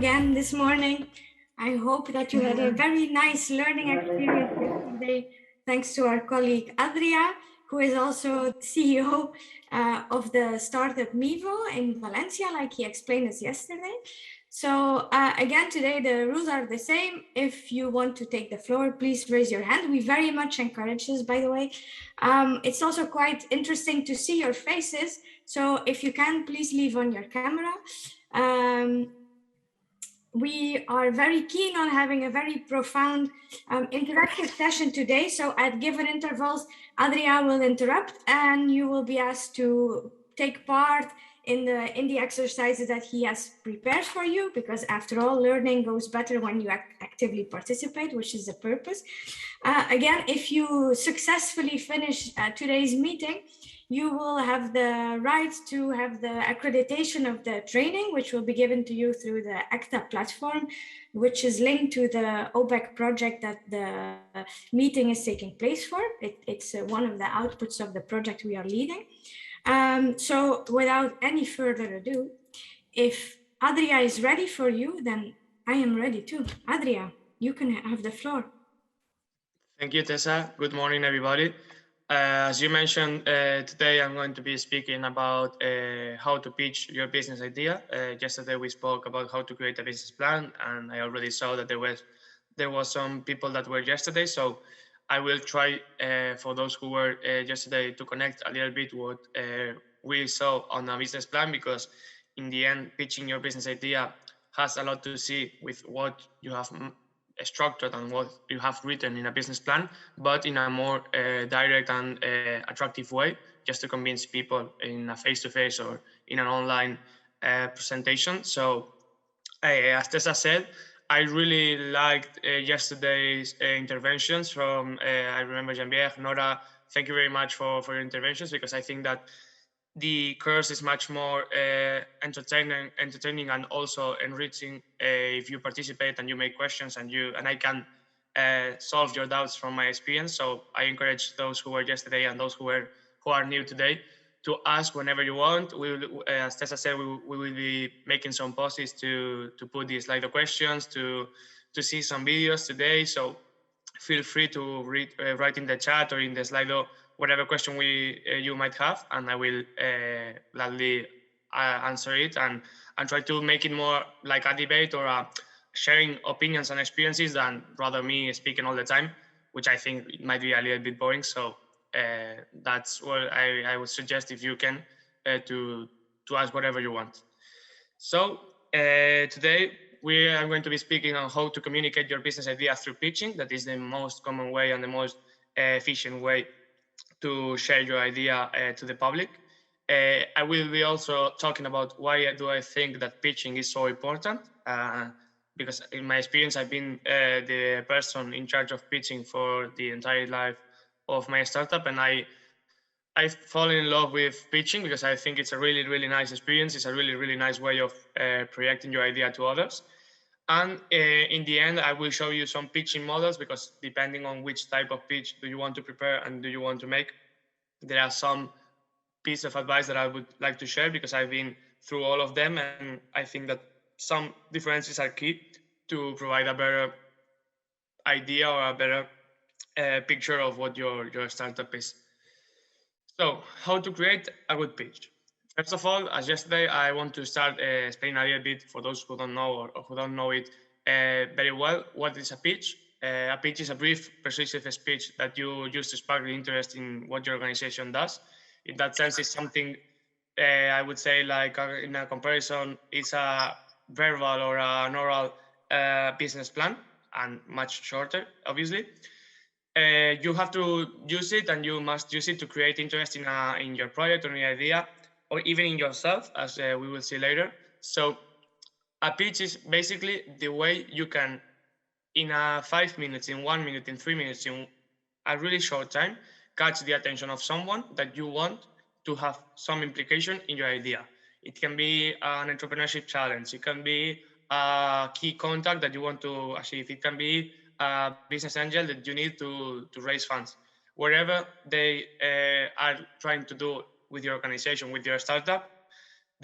again this morning. I hope that you had a very nice learning experience yesterday, thanks to our colleague Adrià, who is also CEO of the startup Miivo in Valencia, like he explained us yesterday. So again, today the rules are the same. If you want to take the floor, please raise your hand. We very much encourage this, by the way. It's also quite interesting to see your faces. So if you can, please leave on your camera. We are very keen on having a very profound interactive session today. So at given intervals, Adrià will interrupt and you will be asked to take part in the exercises that he has prepared for you, because after all, learning goes better when you actively participate, which is the purpose. Again, if you successfully finish today's meeting, you will have the right to have the accreditation of the training, which will be given to you through the ACTA platform, which is linked to the OBEC project that the meeting is taking place for. It's one of the outputs of the project we are leading. So without any further ado, if Adrià is ready for you, then I am ready too. Adrià, you can have the floor. Thank you, Tessa. Good morning, everybody. As you mentioned, today I'm going to be speaking about how to pitch your business idea. Yesterday we spoke about how to create a business plan, and I already saw that there was some people that were yesterday. So I will try for those who were yesterday to connect a little bit what we saw on a business plan, because in the end, pitching your business idea has a lot to see with what you have structured and what you have written in a business plan, but in a more direct and attractive way, just to convince people in a face-to-face or in an online presentation. So as Tessa said, I really liked yesterday's interventions from, I remember Jean-Pierre, Nora, thank you very much for your interventions, because I think that the course is much more entertaining and also enriching if you participate and you make questions and I can solve your doubts from my experience. So I encourage those who were yesterday and those who are new today to ask whenever you want. We will, as Tessa said, we will be making some posts to put these Slido questions, to see some videos today. So feel free to write in the chat or in the Slido whatever question you might have, and I will gladly answer it and try to make it more like a debate or a sharing opinions and experiences than rather me speaking all the time, which I think might be a little bit boring. So that's what I would suggest, if you can, to ask whatever you want. So today we are going to be speaking on how to communicate your business idea through pitching. That is the most common way and the most efficient way to share your idea to the public. I will be also talking about why do I think that pitching is so important, because in my experience, I've been the person in charge of pitching for the entire life of my startup, and I've fallen in love with pitching because I think it's a really, really nice experience. It's a really, really nice way of projecting your idea to others. And in the end, I will show you some pitching models, because depending on which type of pitch do you want to prepare and do you want to make, there are some pieces of advice that I would like to share, because I've been through all of them, and I think that some differences are key to provide a better idea or a better picture of what your startup is. So how to create a good pitch? First of all, as yesterday, I want to start explaining a little bit for those who don't know or who don't know it very well. What is a pitch? A pitch is a brief, persuasive speech that you use to spark the interest in what your organization does. In that sense, it's something I would say, like in a comparison, it's a verbal or an oral business plan, and much shorter, obviously. You have to use it, and you must use it to create interest in your project or in your idea, or even in yourself, as we will see later. So a pitch is basically the way you can, in 5 minutes, in 1 minute, in 3 minutes, in a really short time, catch the attention of someone that you want to have some implication in your idea. It can be an entrepreneurship challenge. It can be a key contact that you want to achieve. It can be a business angel that you need to raise funds. Wherever they are trying to do with your organization, with your startup,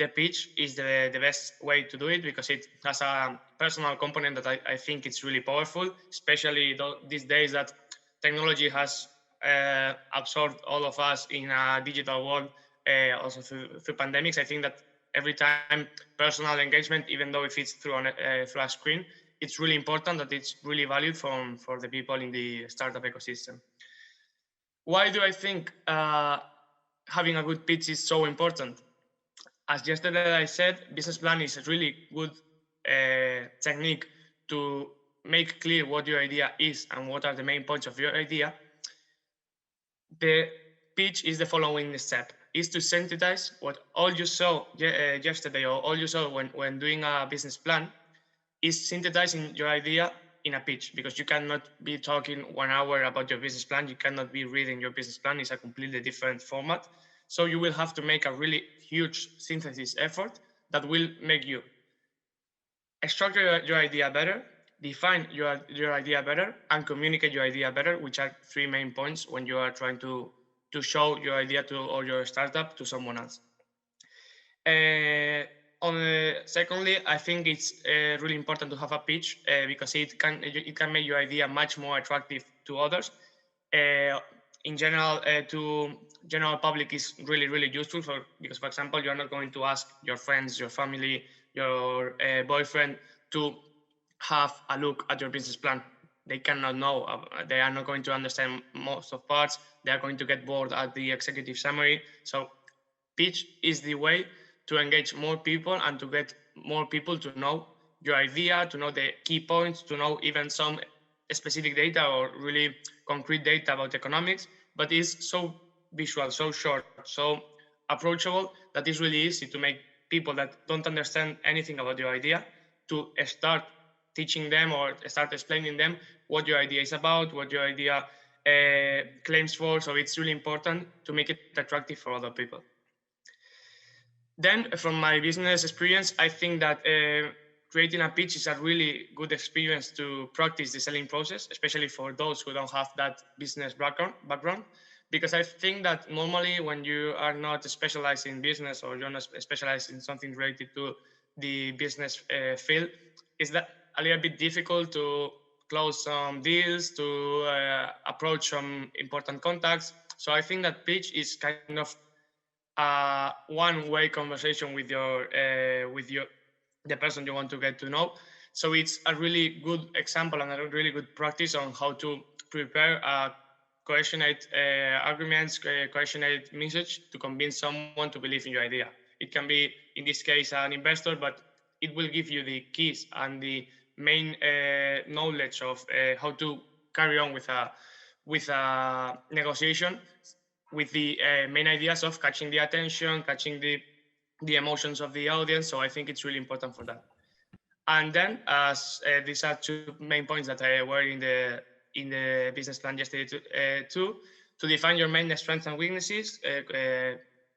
the pitch is the best way to do it, because it has a personal component that I think it's really powerful, especially these days that technology has absorbed all of us in a digital world, also through pandemics. I think that every time personal engagement, even though if it's through a screen, it's really important, that it's really valued for the people in the startup ecosystem. Why do I think having a good pitch is so important? As yesterday I said, business plan is a really good technique to make clear what your idea is and what are the main points of your idea. The pitch is the following step: is to synthesize what all you saw yesterday, or all you saw when doing a business plan, is synthesizing your idea in a pitch, because you cannot be talking 1 hour about your business plan. You cannot be reading your business plan. It's a completely different format. So you will have to make a really huge synthesis effort that will make you structure your idea better, define your idea better, and communicate your idea better, which are 3 main points when you are trying to show your idea to, or your startup, to someone else. Secondly, I think it's really important to have a pitch, because it can make your idea much more attractive to others. In general, to general public is really useful, because, for example, you're not going to ask your friends, your family, your boyfriend to have a look at your business plan. They cannot know. They are not going to understand most of parts. They are going to get bored at the executive summary. So pitch is the way to engage more people and to get more people to know your idea, to know the key points, to know even some specific data or really concrete data about economics, but it's so visual, so short, so approachable, that it's really easy to make people that don't understand anything about your idea to start teaching them or start explaining them what your idea is about, what your idea claims for. So it's really important to make it attractive for other people. Then, from my business experience, I think that creating a pitch is a really good experience to practice the selling process, especially for those who don't have that business background. Because I think that normally when you are not specialized in business, or you're not specialized in something related to the business field, is that a little bit difficult to close some deals, to approach some important contacts. So I think that pitch is kind of one-way conversation with the person you want to get to know. So it's a really good example and a really good practice on how to prepare coherent arguments, coherent message to convince someone to believe in your idea. It can be, in this case, an investor, but it will give you the keys and the main knowledge of how to carry on with a negotiation, with the main ideas of catching the attention, catching the emotions of the audience. So I think it's really important for that. And then, as these are 2 main points that were in the business plan yesterday too, to define your main strengths and weaknesses,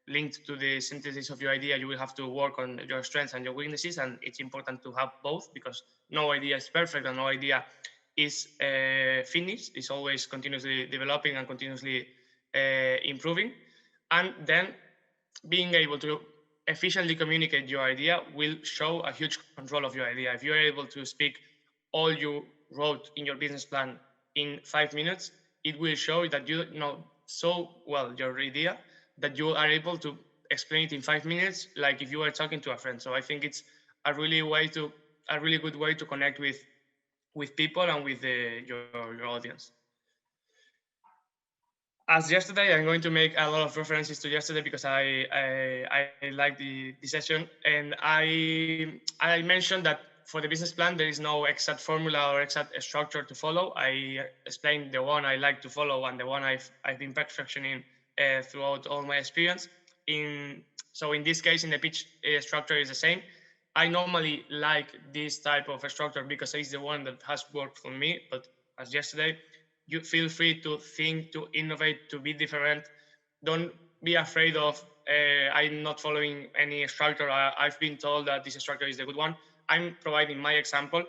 linked to the synthesis of your idea, you will have to work on your strengths and your weaknesses, and it's important to have both, because no idea is perfect and no idea is finished. It's always continuously developing and continuously improving. And then being able to efficiently communicate your idea will show a huge control of your idea. If you're able to speak all you wrote in your business plan in 5 minutes, it will show that you know so well your idea that you are able to explain it in 5 minutes, like if you were talking to a friend. So I think it's a really good way to connect with people and with your audience. As yesterday, I'm going to make a lot of references to yesterday because I like the session, and I mentioned that for the business plan there is no exact formula or exact structure to follow. I explained the one I like to follow and the one I've been perfectioning throughout all my experience. So in this case, in the pitch structure is the same. I normally like this type of a structure because it's the one that has worked for me. But as yesterday, you feel free to think, to innovate, to be different. Don't be afraid of I'm not following any structure. I've been told that this structure is the good one. I'm providing my example.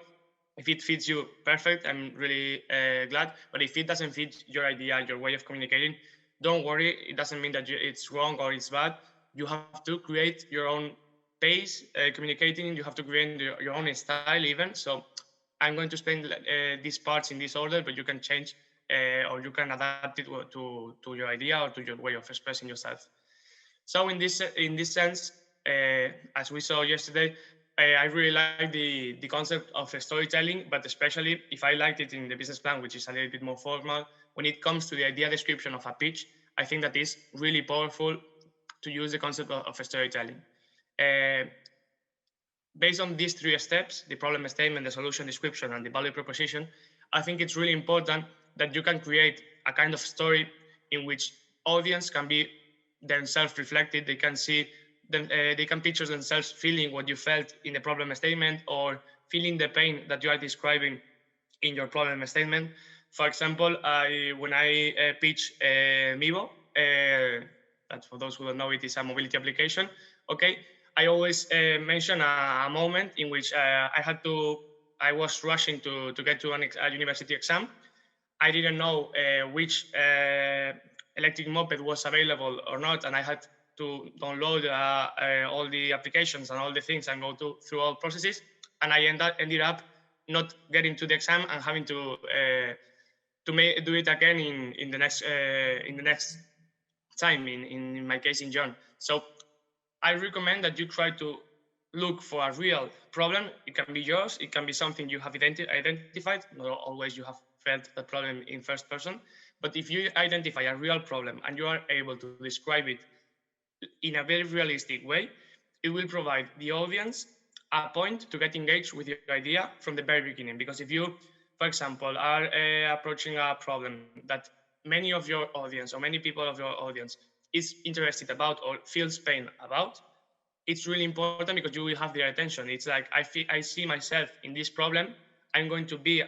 If it fits you, perfect. I'm really glad. But if it doesn't fit your idea, your way of communicating, don't worry. It doesn't mean that it's wrong or it's bad. You have to create your own pace communicating. You have to create your own style even. So I'm going to explain these parts in this order, but you can change or you can adapt it to your idea or to your way of expressing yourself. So in this sense, as we saw yesterday, I really like the concept of storytelling, but especially if I liked it in the business plan, which is a little bit more formal. When it comes to the idea description of a pitch, I think that is really powerful to use the concept of storytelling. Based on these three steps, the problem statement, the solution description, and the value proposition, I think it's really important that you can create a kind of story in which audience can be themselves reflected. They can see them, they can picture themselves feeling what you felt in the problem statement or feeling the pain that you are describing in your problem statement. For example, when I pitch Miivo, that for those who don't know, it is a mobility application. Okay, I always mention a moment in which I was rushing to get to a university exam. I didn't know which electric moped was available or not, and I had to download all the applications and all the things and go through all processes. And I ended up not getting to the exam and having to do it again in the next time. In my case, in June. So I recommend that you try to look for a real problem. It can be yours. It can be something you have identified. Not always you have felt the problem in first person. But if you identify a real problem and you are able to describe it in a very realistic way, it will provide the audience a point to get engaged with your idea from the very beginning. Because if you, for example, are approaching a problem that many of your audience or many people of your audience is interested about or feels pain about, it's really important because you will have their attention. It's like I see myself in this problem. I'm going to be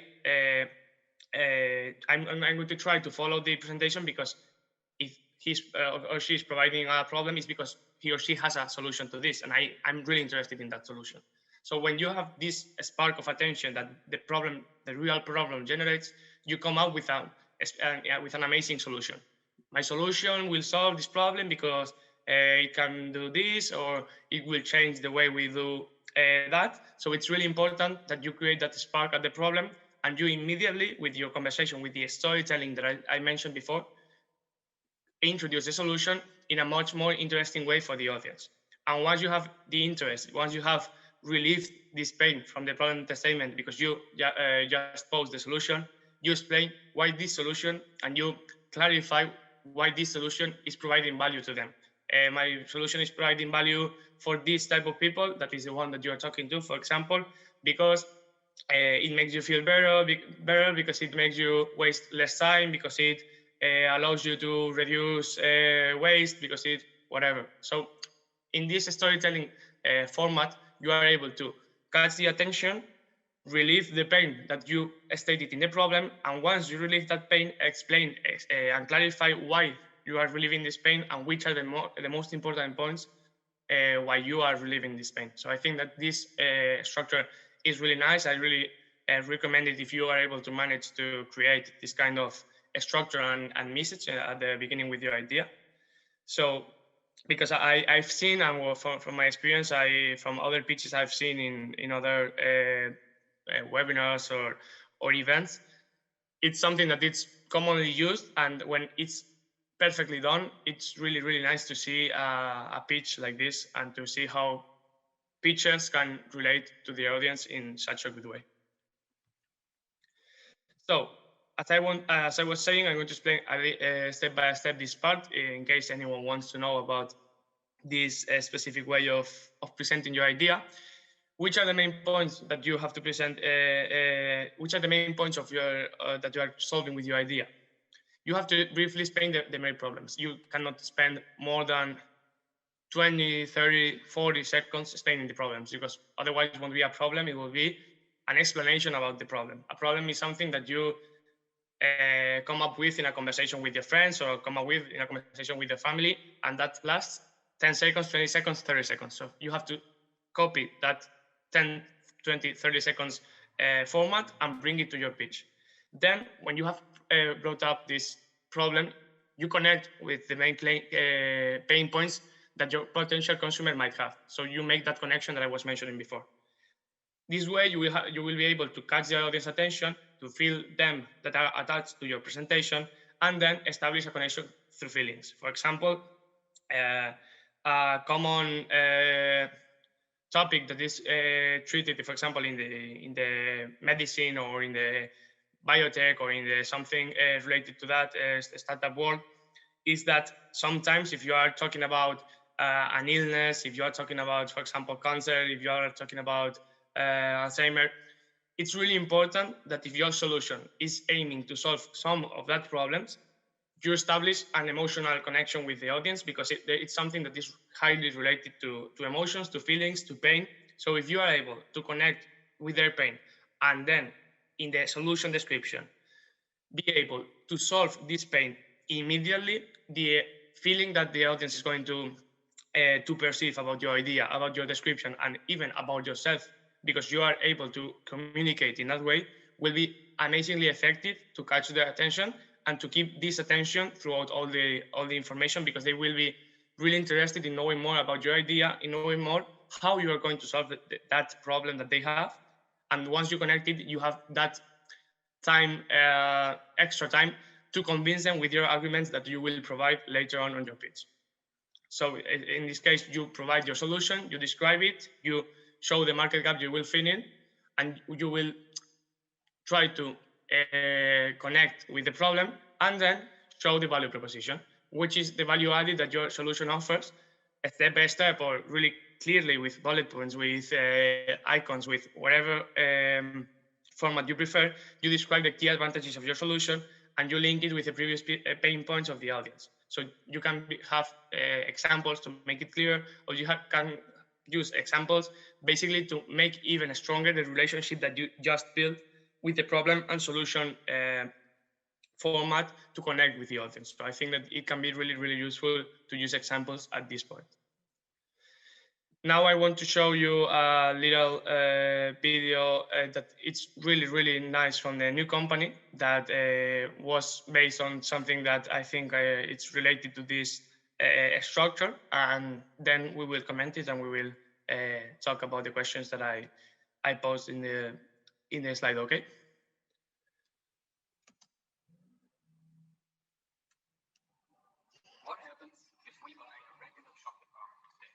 I'm going to try to follow the presentation, because if he's or she's providing a problem, it's because he or she has a solution to this, and I'm really interested in that solution. So when you have this spark of attention that the real problem generates, you come up with an amazing solution. My solution will solve this problem because it can do this, or it will change the way we do that. So it's really important that you create that spark at the problem, and you immediately, with your conversation, with the storytelling that I mentioned before, introduce the solution in a much more interesting way for the audience. And once you have the interest, once you have relieved this pain from the problem statement because you just posed the solution, you explain why this solution, and you clarify why this solution is providing value to them. My solution is providing value for this type of people, that is the one that you are talking to, for example, because it makes you feel better, because it makes you waste less time, because it allows you to reduce waste, because it whatever. So in this storytelling format, you are able to catch the attention, relieve the pain that you stated in the problem, and once you relieve that pain, explain and clarify why you are relieving this pain and which are the most important points why you are relieving this pain. So I think that this structure is really nice. I really recommend it if you are able to manage to create this kind of structure and message at the beginning with your idea. So because I've seen, and from my experience, from other pitches I've seen in other webinars or events, it's something that it's commonly used, and when it's perfectly done, it's really, really nice to see a pitch like this and to see how pitchers can relate to the audience in such a good way. So as I was saying, I'm going to explain step by step this part in case anyone wants to know about this specific way of presenting your idea. Which are the main points that you have to present? Which are the main points of your that you are solving with your idea? You have to briefly explain the main problems. You cannot spend more than 20, 30, 40 seconds explaining the problems, because otherwise it won't be a problem. It will be an explanation about the problem. A problem is something that you come up with in a conversation with your friends, or come up with in a conversation with your family, and that lasts 10 seconds, 20 seconds, 30 seconds. So you have to copy that 10, 20, 30 seconds format and bring it to your pitch. Then when you have brought up this problem, you connect with the main pain points that your potential consumer might have. So you make that connection that I was mentioning before. This way, you will be able to catch the audience attention, to feel them that are attached to your presentation, and then establish a connection through feelings. For example, a common topic that is treated, for example, in the medicine or in the biotech or in the something related to that startup world, is that sometimes if you are talking about an illness, if you are talking about, for example, cancer, if you are talking about Alzheimer, it's really important that if your solution is aiming to solve some of that problems, you establish an emotional connection with the audience, because it's something that is highly related to emotions, to feelings, to pain. So if you are able to connect with their pain, and then in the solution description, be able to solve this pain immediately, the feeling that the audience is going to perceive about your idea, about your description, and even about yourself, because you are able to communicate in that way, will be amazingly effective to catch their attention and to keep this attention throughout all the information, because they will be really interested in knowing more about your idea, in knowing more how you are going to solve that problem that they have. And once you connect it, you have that time, extra time, to convince them with your arguments that you will provide later on your pitch. So in this case, you provide your solution, you describe it, you show the market gap you will fill in, and you will try to connect with the problem, and then show the value proposition, which is the value added that your solution offers, step by step, or really clearly with bullet points, with icons, with whatever format you prefer. You describe the key advantages of your solution, and you link it with the previous pain points of the audience. So you can have examples to make it clear, or you can use examples basically to make even stronger the relationship that you just built with the problem and solution format to connect with the audience. So I think that it can be really, really useful to use examples at this point. Now I want to show you a little video that it's really, really nice from the new company that was based on something that I think it's related to this structure, and then we will comment it and we will talk about the questions that I posed in the slide, okay? What happens if we buy a regular shopping cart today?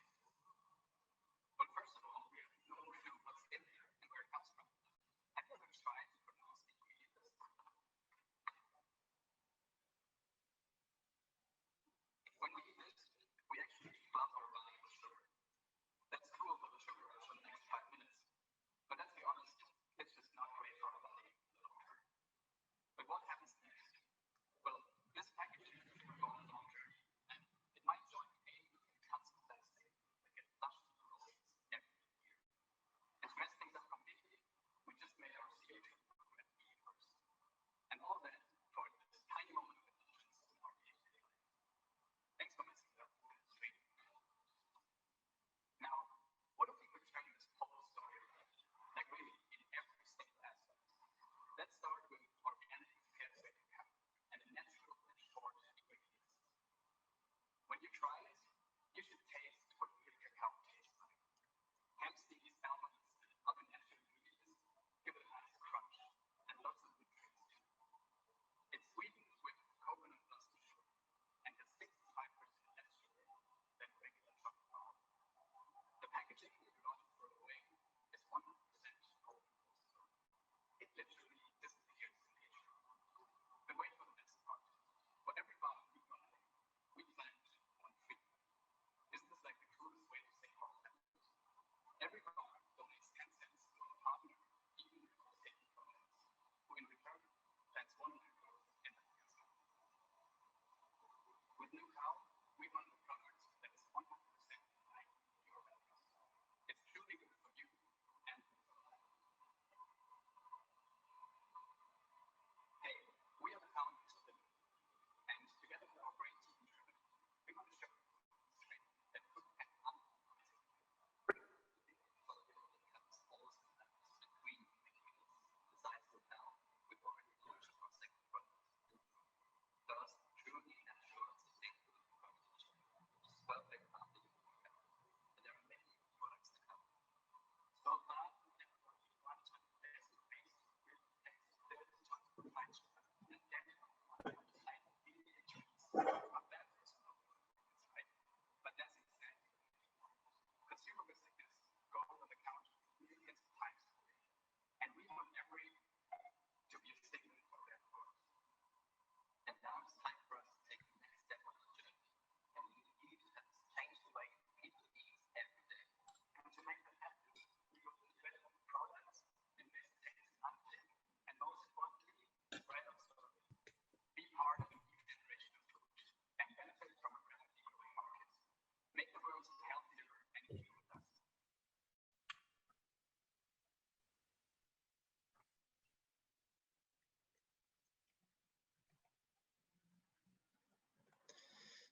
But first of all, we have no clue what's in there and where it comes from. Have you ever tried to pronounce the ingredient list? When we do this, we actually fill up our belly with sugar. That's cool for the sugar rush for the next 5 minutes. But let's be honest, it's just not great for our body.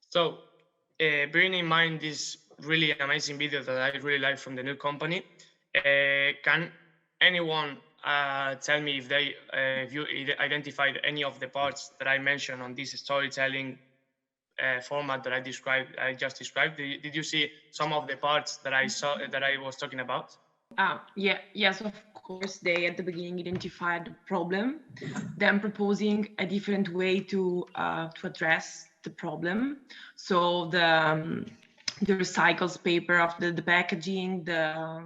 So bearing in mind this really amazing video that I really like from the new company, can anyone tell me if you identified any of the parts that I mentioned on this storytelling format that I just described? Did you see some of the parts that I was talking about? Yes, of course. They at the beginning identified the problem, then proposing a different way to address the problem. So the recycles paper of the packaging, the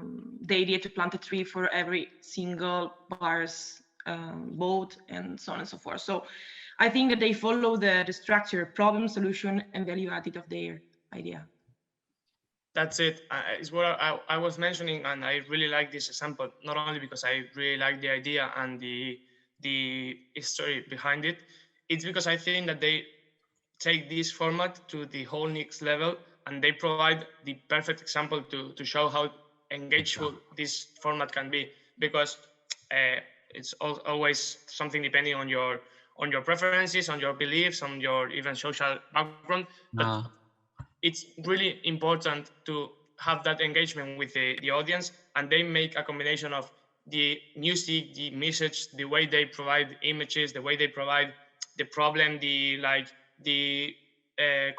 idea to plant a tree for every single bars bought, and so on and so forth. So I think that they follow the structure, problem, solution, and value added of their idea. That's it. It's what I was mentioning, and I really like this example, not only because I really like the idea and the history behind it, it's because I think that they take this format to the whole next level, and they provide the perfect example to show how engageful this format can be, because it's always something depending on your preferences, on your beliefs, on your even social background. But it's really important to have that engagement with the audience, and they make a combination of the music, the message, the way they provide images, the way they provide the problem, the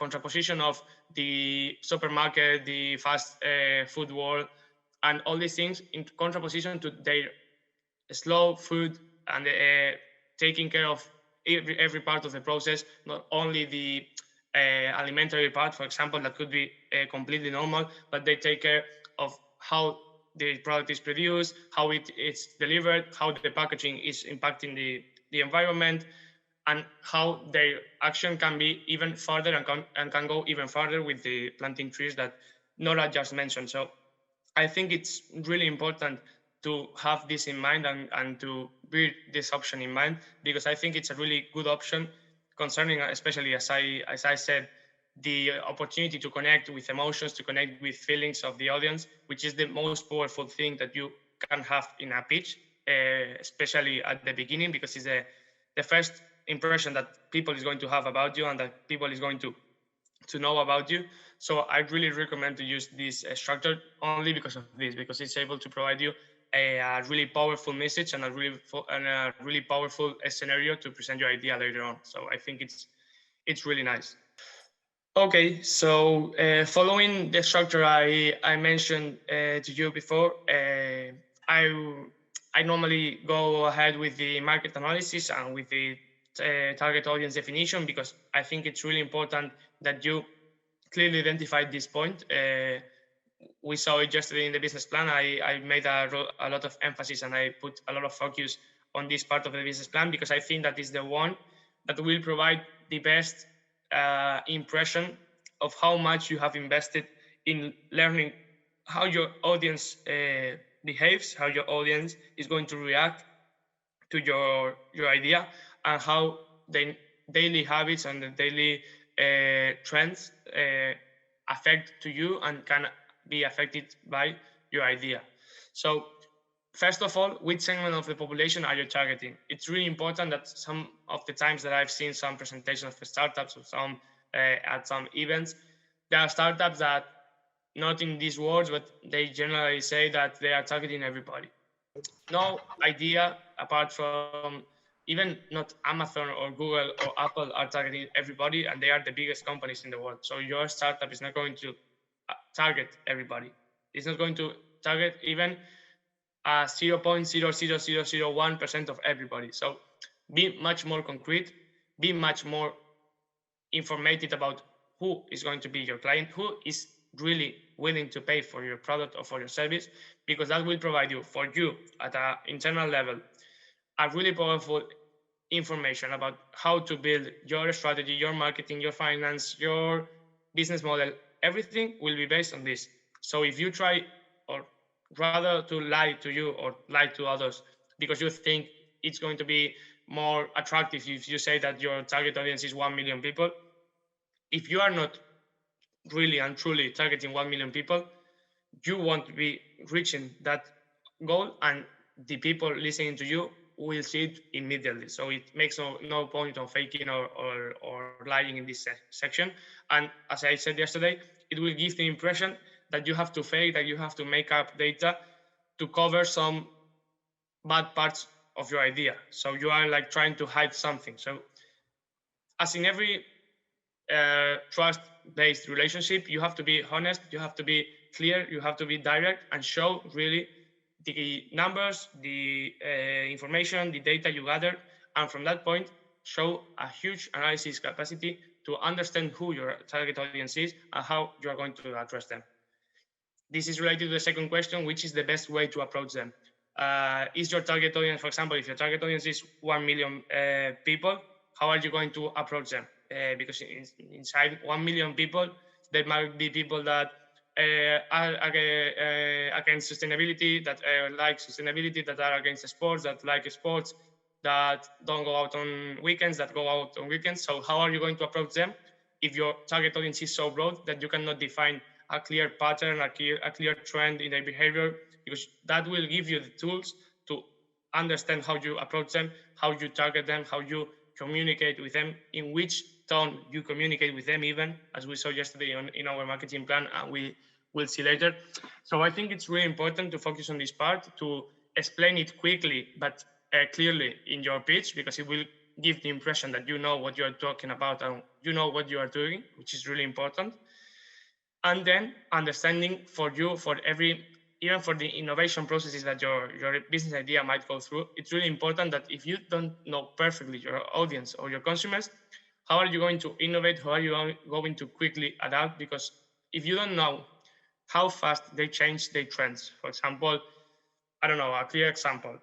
contraposition of the supermarket, the fast food world, and all these things in contraposition to their slow food and taking care of every part of the process, not only the alimentary part, for example, that could be completely normal, but they take care of how the product is produced, how it's delivered, how the packaging is impacting the environment, and how their action can be even further and can go even further with the planting trees that Nora just mentioned. So I think it's really important to have this in mind and to bear this option in mind, because I think it's a really good option concerning, especially as I said, the opportunity to connect with emotions, to connect with feelings of the audience, which is the most powerful thing that you can have in a pitch, especially at the beginning, because it's the first impression that people is going to have about you and that people is going to know about you. So I really recommend to use this structure only because of this, because it's able to provide you a really powerful message and a really powerful scenario to present your idea later on. So I think it's really nice. Okay, so following the structure I mentioned to you before, I normally go ahead with the market analysis and with the target audience definition, because I think it's really important that you clearly identify this point. We saw it yesterday in the business plan. I made a lot of emphasis and I put a lot of focus on this part of the business plan, because I think that is the one that will provide the best impression of how much you have invested in learning how your audience behaves, how your audience is going to react to your idea, and how the daily habits and the daily trends affect to you and can be affected by your idea. So first of all, which segment of the population are you targeting? It's really important that some of the times that I've seen some presentations of startups or some at some events, there are startups that, not in these words, but they generally say that they are targeting everybody. No idea, apart from even not Amazon or Google or Apple are targeting everybody, and they are the biggest companies in the world. So your startup is not going to target everybody. It's not going to target even 0.00001% of everybody. So be much more concrete, be much more informative about who is going to be your client, who is really willing to pay for your product or for your service, because that will provide you, for you at an internal level, a really powerful information about how to build your strategy, your marketing, your finance, your business model. Everything will be based on this. So if you try, or rather to lie to you or lie to others because you think it's going to be more attractive if you say that your target audience is 1 million people, if you are not really and truly targeting 1 million people, you won't be reaching that goal, and the people listening to you will see it immediately. So it makes no point of faking or lying in this section. And as I said yesterday, it will give the impression that you have to fake, that you have to make up data to cover some bad parts of your idea. So you are like trying to hide something. So as in every trust-based relationship, you have to be honest, you have to be clear, you have to be direct and show really the numbers, the information, the data you gathered, and from that point, show a huge analysis capacity to understand who your target audience is and how you are going to address them. This is related to the second question, which is the best way to approach them. Is your target audience, for example, if your target audience is 1 million people, how are you going to approach them? Because inside 1 million people, there might be people that are against sustainability, that like sustainability, that are against sports, that like sports, that don't go out on weekends, that go out on weekends. So how are you going to approach them if your target audience is so broad that you cannot define a clear pattern, a clear trend in their behavior? Because that will give you the tools to understand how you approach them, how you target them, how you communicate with them, in which tone you communicate with them, even as we saw yesterday in our marketing plan, and we will see later. So I think it's really important to focus on this part, to explain it quickly but clearly in your pitch, because it will give the impression that you know what you are talking about and you know what you are doing, which is really important. And then understanding for you, for every, even for the innovation processes that your business idea might go through, it's really important that if you don't know perfectly your audience or your consumers, how are you going to innovate? How are you going to quickly adapt? Because if you don't know how fast they change their trends, for example, I don't know, a clear example,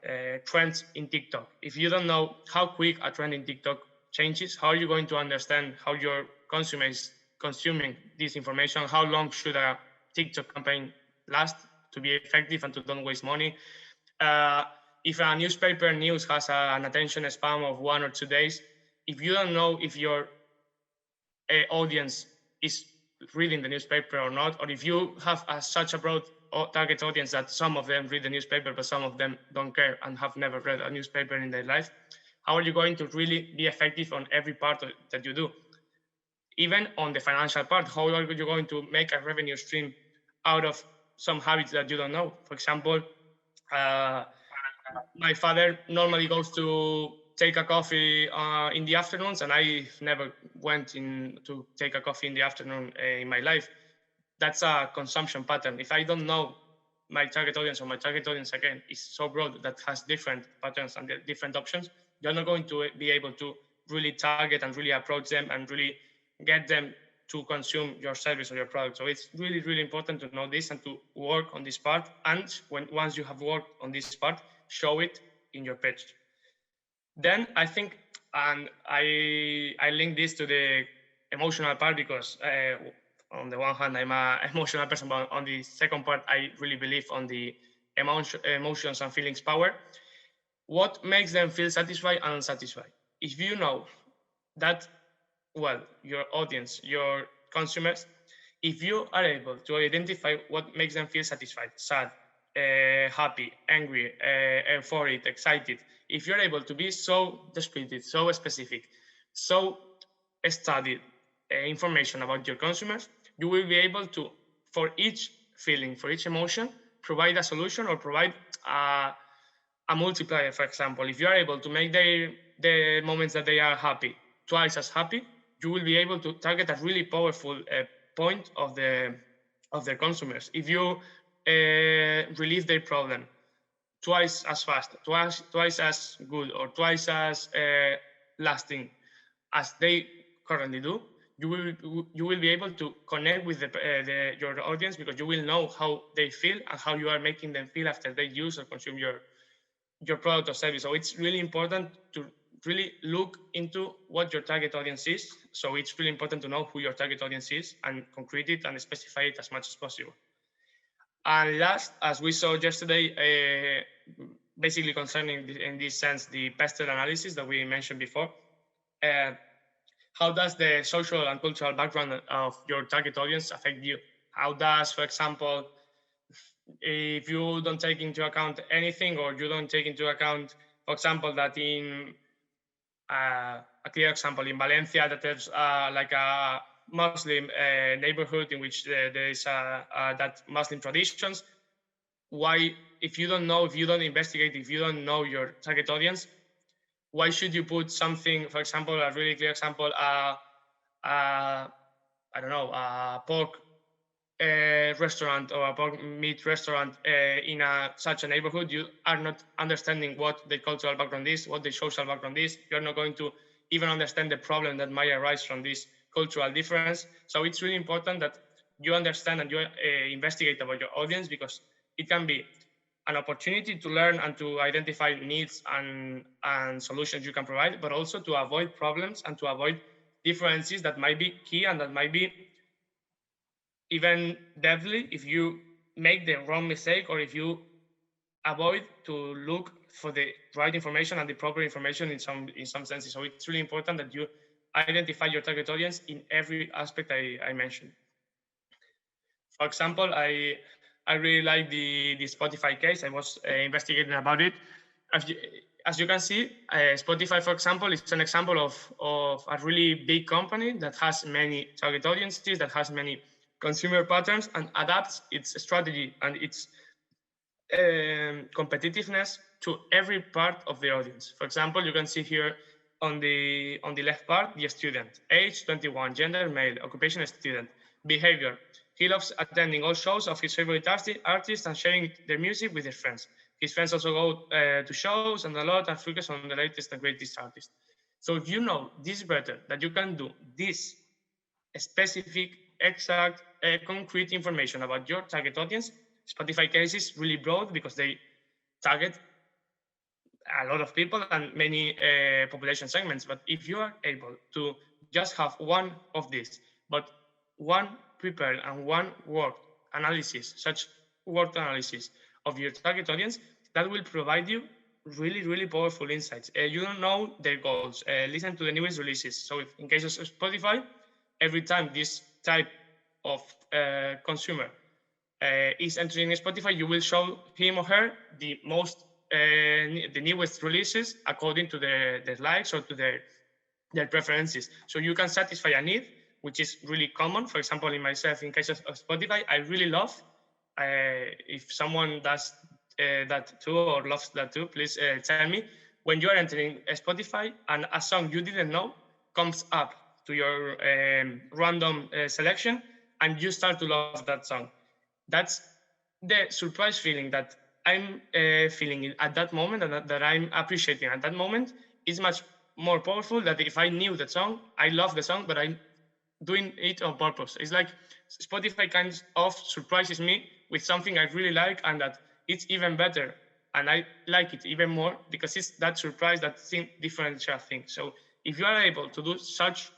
trends in TikTok. If you don't know how quick a trend in TikTok changes, how are you going to understand how your consumer is consuming this information? How long should a TikTok campaign last to be effective and to don't waste money? If a newspaper news has an attention span of 1 or 2 days, if you don't know if your audience is reading the newspaper or not, or if you have such a broad target audience that some of them read the newspaper but some of them don't care and have never read a newspaper in their life, how are you going to really be effective on every part that you do? Even on the financial part, how are you going to make a revenue stream out of some habits that you don't know? For example, my father normally goes to take a coffee in the afternoons, and I never went in to take a coffee in the afternoon in my life. That's a consumption pattern. If I don't know my target audience, or my target audience again is so broad that has different patterns and different options, you're not going to be able to really target and really approach them and really get them to consume your service or your product. So it's really, really important to know this and to work on this part. And once you have worked on this part, show it in your pitch. Then I think, and I link this to the emotional part, because on the one hand, I'm an emotional person, but on the second part, I really believe on the emotions and feelings power. What makes them feel satisfied and unsatisfied? If you know that, well, your audience, your consumers, if you are able to identify what makes them feel satisfied, sad, happy, angry, euphoric, excited, if you're able to be so descriptive, so specific, so studied information about your consumers, you will be able to, for each feeling, for each emotion, provide a solution or provide a multiplier. For example, if you are able to make the moments that they are happy twice as happy, you will be able to target a really powerful point of their consumers. If you relieve their problem twice as fast, twice as good, or twice as lasting as they currently do, you will be able to connect with your audience, because you will know how they feel and how you are making them feel after they use or consume your product or service. So it's really important to really look into what your target audience is. So it's really important to know who your target audience is and concrete it and specify it as much as possible. And last, as we saw yesterday, basically concerning in this sense the pestle analysis that we mentioned before, how does the social and cultural background of your target audience affect you? How does, for example, if you don't take into account anything, or you don't take into account for example, that in a clear example in Valencia, that there's like a Muslim neighborhood in which there is that Muslim traditions. Why, if you don't know, if you don't investigate, if you don't know your target audience, why should you put something, for example, a really clear example, I don't know, a pork restaurant or a pork meat restaurant in such a neighborhood? You are not understanding what the cultural background is, what the social background is. You're not going to even understand the problem that might arise from this cultural difference. So it's really important that you understand and you investigate about your audience, because it can be an opportunity to learn and to identify needs and solutions you can provide, but also to avoid problems and to avoid differences that might be key and that might be even deadly if you make the wrong mistake, or if you avoid to look for the right information and the proper information in some senses. So it's really important that you identify your target audience in every aspect I mentioned. For example, I really like the Spotify case. I was investigating about it. As you can see, Spotify, for example, is an example of a really big company that has many target audiences, that has many consumer patterns, and adapts its strategy and its competitiveness to every part of the audience. For example, you can see here on the left part, the student, age 21, gender male, occupation student, behavior. He loves attending all shows of his favorite artists and sharing their music with his friends. His friends also go to shows and a lot and focus on the latest and greatest artists. So if you know this better, that you can do this specific, exact, concrete information about your target audience, Spotify case is really broad because they target a lot of people and many population segments. But if you are able to just have one of these, but one prepared and one word analysis, such word analysis of your target audience, that will provide you really, really powerful insights. You don't know their goals. Listen to the newest releases. So if, in case of Spotify, every time this type of consumer is entering Spotify, you will show him or her the newest releases according to their likes or to their preferences. So you can satisfy a need, which is really common. For example, in myself, in case of Spotify, I really love, if someone does that too or loves that too, please tell me. When you are entering Spotify and a song you didn't know comes up to your random selection and you start to love that song. That's the surprise feeling that I'm feeling at that moment and that I'm appreciating at that moment is much more powerful than if I knew the song, I love the song, but I'm doing it on purpose. It's like Spotify kind of surprises me with something I really like and that it's even better. And I like it even more because it's that surprise, that differential thing. So if you are able to do such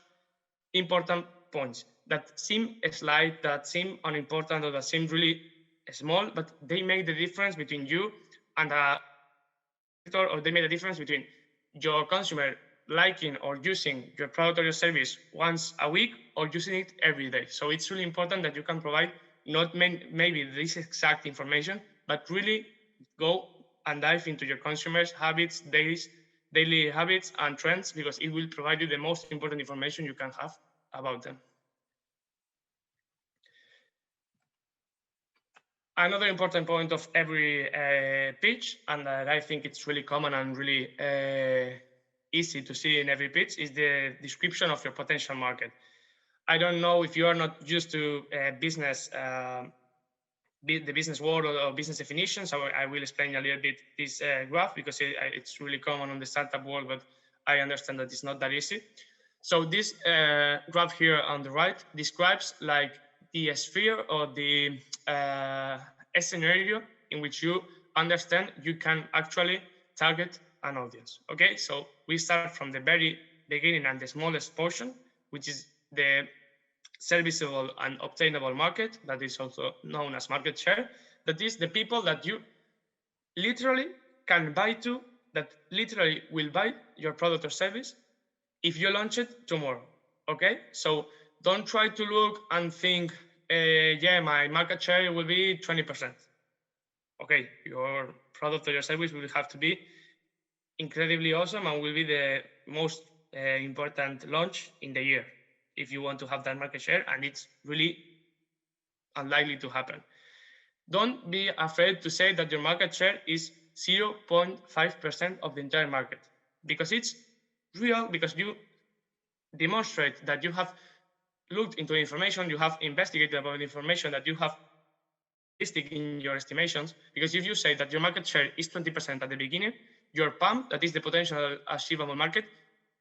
important points that seem slight, that seem unimportant, or that seem really small, but they make the difference between you and a sector, or they make the difference between your consumer liking or using your product or your service once a week or using it every day. So it's really important that you can provide not maybe this exact information, but really go and dive into your consumers' habits, daily habits and trends, because it will provide you the most important information you can have about them. Another important point of every pitch, and I think it's really common and really easy to see in every pitch, is the description of your potential market. I don't know if you are not used to business, the business world or business definitions. So I will explain a little bit this graph because it's really common on the startup world, but I understand that it's not that easy. So this graph here on the right describes like the sphere or the scenario in which you understand you can actually target an audience. Okay, so we start from the very beginning and the smallest portion, which is the serviceable and obtainable market, that is also known as market share. That is the people that you literally can buy to, that literally will buy your product or service if you launch it tomorrow. Okay, so don't try to look and think, yeah, my market share will be 20%. Okay, your product or your service will have to be incredibly awesome and will be the most important launch in the year if you want to have that market share, and it's really unlikely to happen. Don't be afraid to say that your market share is 0.5% of the entire market, because it's real, because you demonstrate that you have looked into information, you have investigated about information, that you have realistic in your estimations. Because if you say that your market share is 20% at the beginning, your PAM, that is the potential achievable market,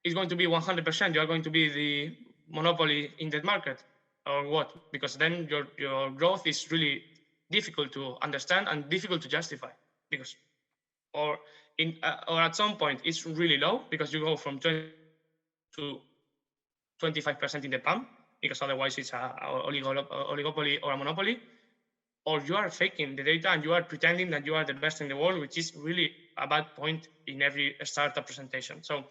is going to be 100%. You are going to be the monopoly in that market, or what? Because then your growth is really difficult to understand and difficult to justify, because or at some point it's really low because you go from 20 to 25% in the PAM, because otherwise it's a oligopoly or a monopoly, or you are faking the data and you are pretending that you are the best in the world, which is really a bad point in every startup presentation. So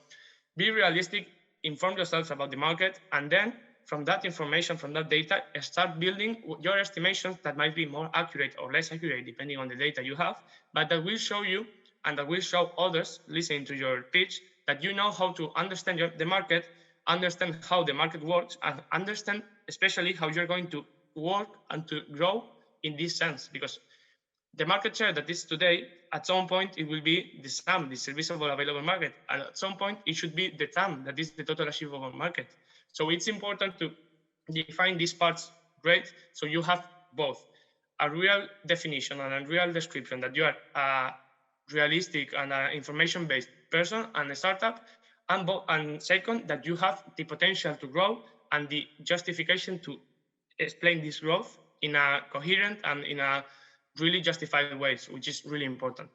be realistic, inform yourselves about the market, and then from that information, from that data, start building your estimations that might be more accurate or less accurate depending on the data you have, but that will show you and that will show others listening to your pitch that you know how to understand the market, understand how the market works, and understand especially how you're going to work and to grow in this sense. Because the market share that is today, at some point it will be the SAM, the serviceable available market, and at some point it should be the TAM, that is the total achievable market. So it's important to define these parts great, so you have both a real definition and a real description that you are a realistic and information-based person and a startup, and second, that you have the potential to grow and the justification to explain this growth in a coherent and in a really justified ways, which is really important.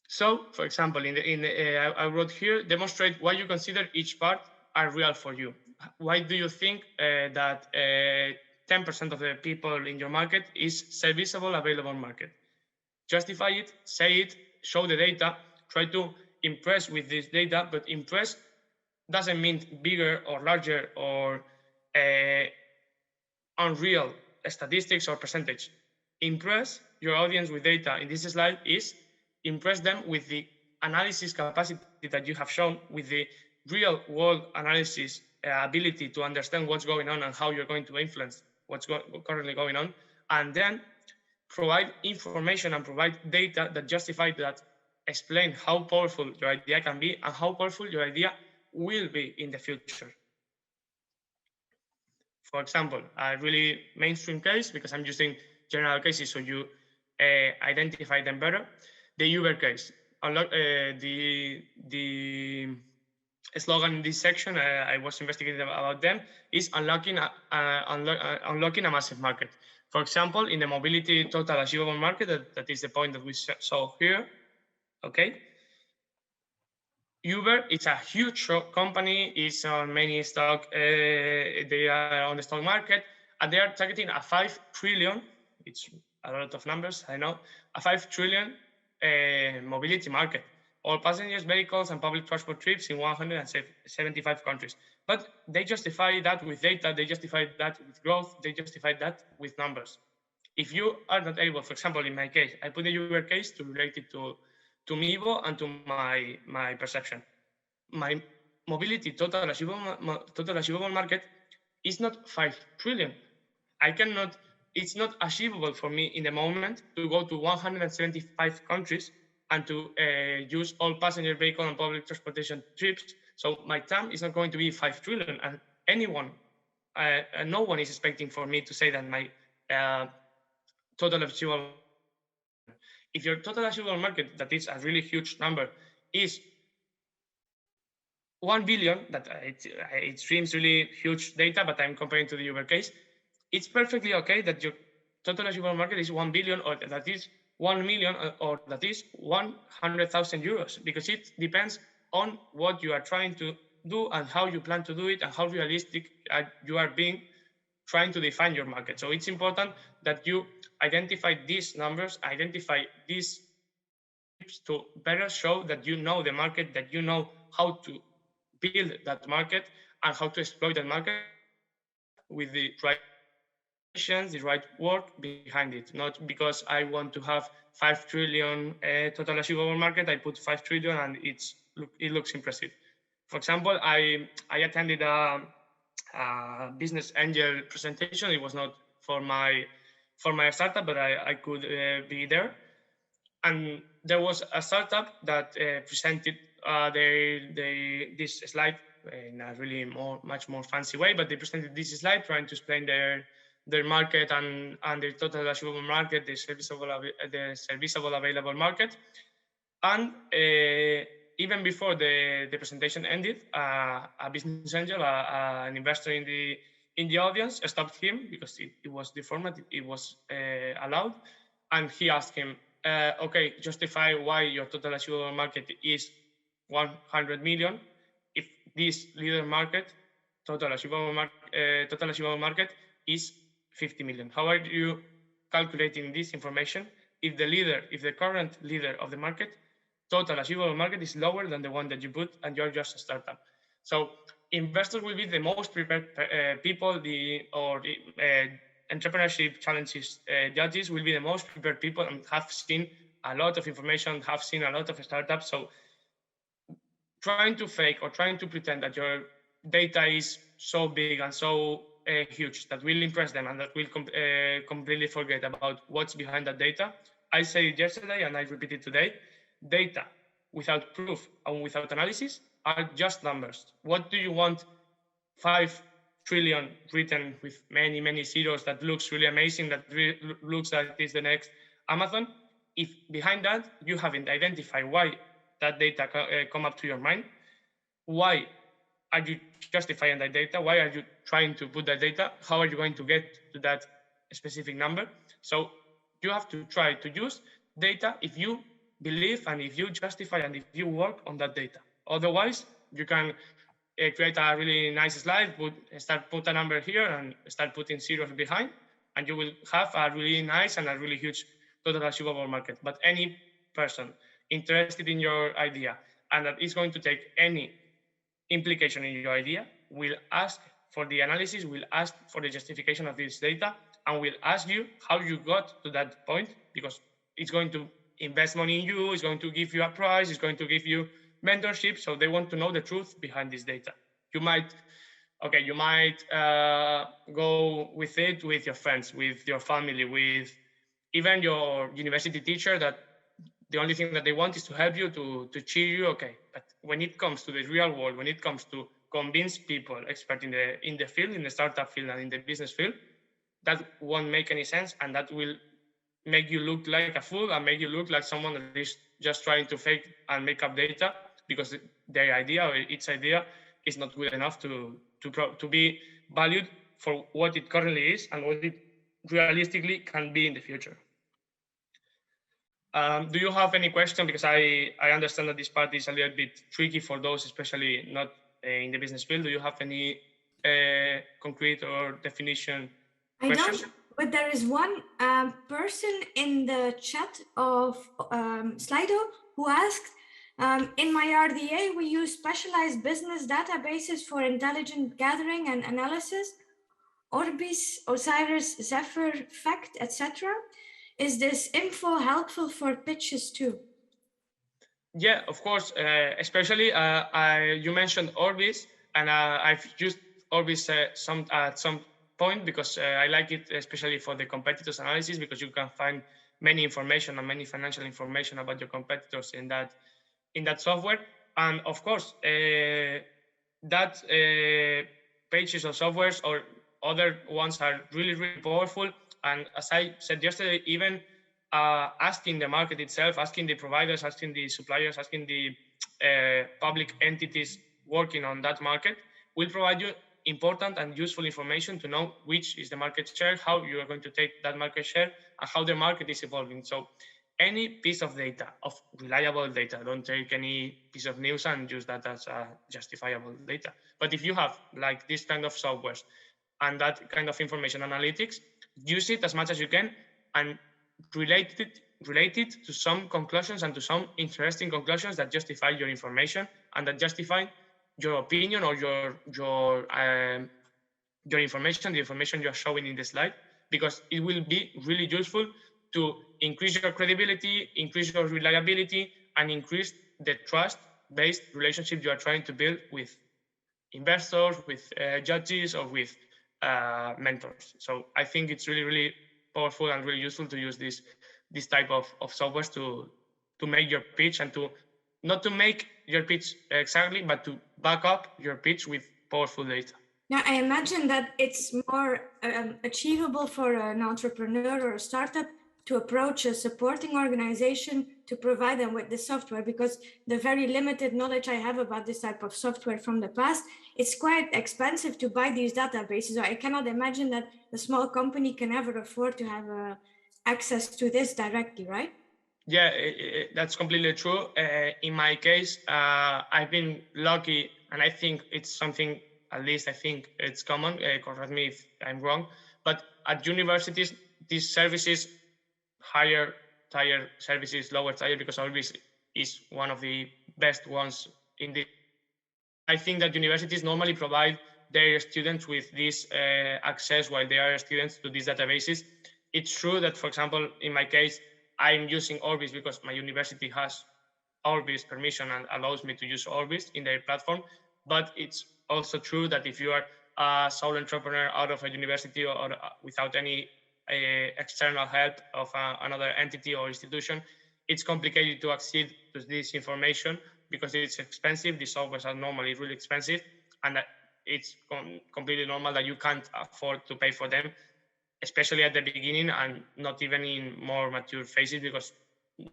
So, for example, I wrote here, demonstrate why you consider each part are real for you. Why do you think that 10% of the people in your market is serviceable available market? Justify it, say it, show the data, try to impress with this data, but impress doesn't mean bigger or larger or unreal statistics or percentage. Impress your audience with data in this slide is impress them with the analysis capacity that you have shown, with the real world analysis ability to understand what's going on and how you're going to influence what's currently going on, and then provide information and provide data that justify that, explain how powerful your idea can be and how powerful your idea will be in the future. For example, a really mainstream case, because I'm using general cases so you identify them better, the Uber case. The slogan in this section, I was investigating about them, is unlocking a massive market. For example, in the mobility total achievable market, that is the point that we saw here, okay? Uber is a huge company, it's on many stock, they are on the stock market, and they are targeting a 5 trillion, it's a lot of numbers, I know, a 5 trillion mobility market, all passengers, vehicles, and public transport trips in 175 countries. But they justify that with data, they justify that with growth, they justify that with numbers. If you are not able, for example, in my case, I put the Uber case to relate it to Miivo and to my perception. My mobility total achievable market is not 5 trillion. It's not achievable for me in the moment to go to 175 countries and to use all passenger vehicle and public transportation trips. So my TAM is not going to be 5 trillion, and no one is expecting for me to say that my total achievable. If your total achievable market, that is a really huge number, is 1 billion, that it seems really huge data, but I'm comparing to the Uber case, it's perfectly okay that your total achievable market is 1 billion, or that is 1 million, or that is 100,000 euros, because it depends on what you are trying to do and how you plan to do it and how realistic you are being trying to define your market. So it's important that you identify these numbers, identify these tips to better show that you know the market, that you know how to build that market and how to exploit that market with the right calculations, the right work behind it. Not because I want to have 5 trillion total achievable market, I put 5 trillion and it looks impressive. For example, I attended a business angel presentation. It was not for my startup, but I could be there. And there was a startup that presented this slide in a really much more fancy way, but they presented this slide trying to explain their market and their total achievable market, the serviceable available market. And even before the presentation ended, a business angel, an investor in the audience, stopped him because it was the format, it was allowed, and he asked him, okay, justify why your total achievable market is 100 million if this leader market, total achievable market is 50 million. How are you calculating this information if the current leader of the market, total achievable market, is lower than the one that you put and you're just a startup? So investors will be the most prepared people, entrepreneurship challenges judges will be the most prepared people and have seen a lot of information, have seen a lot of startups. So trying to fake or trying to pretend that your data is so big and so huge that will impress them and that will completely forget about what's behind that data. I said it yesterday and I repeat it today. Data without proof and without analysis are just numbers. What do you want 5 trillion written with many, many zeros that looks really amazing, that looks like it's the next Amazon, if behind that you haven't identified why that data come up to your mind? Why are you justifying that data? Why are you trying to put that data? How are you going to get to that specific number? So you have to try to use data if you believe and if you justify and if you work on that data. Otherwise, you can create a really nice slide, put a number here and start putting zeros behind, and you will have a really nice and a really huge total achievable market. But any person interested in your idea and that is going to take any implication in your idea will ask for the analysis, will ask for the justification of this data, and will ask you how you got to that point, because it's going to invest money in you, it's going to give you a prize, it's going to give you mentorship. So they want to know the truth behind this data. You might go with it with your friends, with your family, with even your university teacher, that the only thing that they want is to help you, to cheer you. Okay, but when it comes to the real world, when it comes to convince people, expert in the field, in the startup field and in the business field, that won't make any sense, and that will make you look like a fool and make you look like someone that is just trying to fake and make up data because their idea or its idea is not good enough to be valued for what it currently is and what it realistically can be in the future. Do you have any question? Because I understand that this part is a little bit tricky for those, especially not in the business field. Do you have any concrete or definition question? I don't, but there is one person in the chat of Slido who asked, in my RDA, we use specialized business databases for intelligent gathering and analysis, Orbis, Osiris, Zephyr, Fact, etc. Is this info helpful for pitches too? Yeah, of course. Especially, you mentioned Orbis, and I've used Orbis at some point because I like it, especially for the competitors analysis, because you can find many information and many financial information about your competitors in that software. And of course, that pages or softwares or other ones are really, really powerful. And as I said yesterday, even asking the market itself, asking the providers, asking the suppliers, asking the public entities working on that market will provide you important and useful information to know which is the market share, how you are going to take that market share, and how the market is evolving. So any piece of data, of reliable data, don't take any piece of news and use that as justifiable data. But if you have like this kind of softwares and that kind of information analytics, use it as much as you can and relate it to some conclusions and to some interesting conclusions that justify your information and that justify your opinion or your information, the information you're showing in the slide, because it will be really useful to increase your credibility, increase your reliability, and increase the trust-based relationship you are trying to build with investors, with judges, or with mentors. So I think it's really, really powerful and really useful to use this type of software to make your pitch, and to not to make your pitch exactly, but to back up your pitch with powerful data. Now, I imagine that it's more achievable for an entrepreneur or a startup to approach a supporting organization to provide them with the software, because the very limited knowledge I have about this type of software from the past, it's quite expensive to buy these databases. So I cannot imagine that a small company can ever afford to have access to this directly, right? Yeah, that's completely true. In my case, I've been lucky, and I think it's something, at least I think it's common, correct me if I'm wrong, but at universities, these services, higher tier services, lower tier, because Orbis is one of the best ones in the. I think that universities normally provide their students with this access while they are students to these databases. It's true that, for example, in my case, I'm using Orbis because my university has Orbis permission and allows me to use Orbis in their platform. But it's also true that if you are a sole entrepreneur out of a university or without any external help of another entity or institution, it's complicated to access to this information because it's expensive. These softwares are normally really expensive, and it's completely normal that you can't afford to pay for them, especially at the beginning and not even in more mature phases, because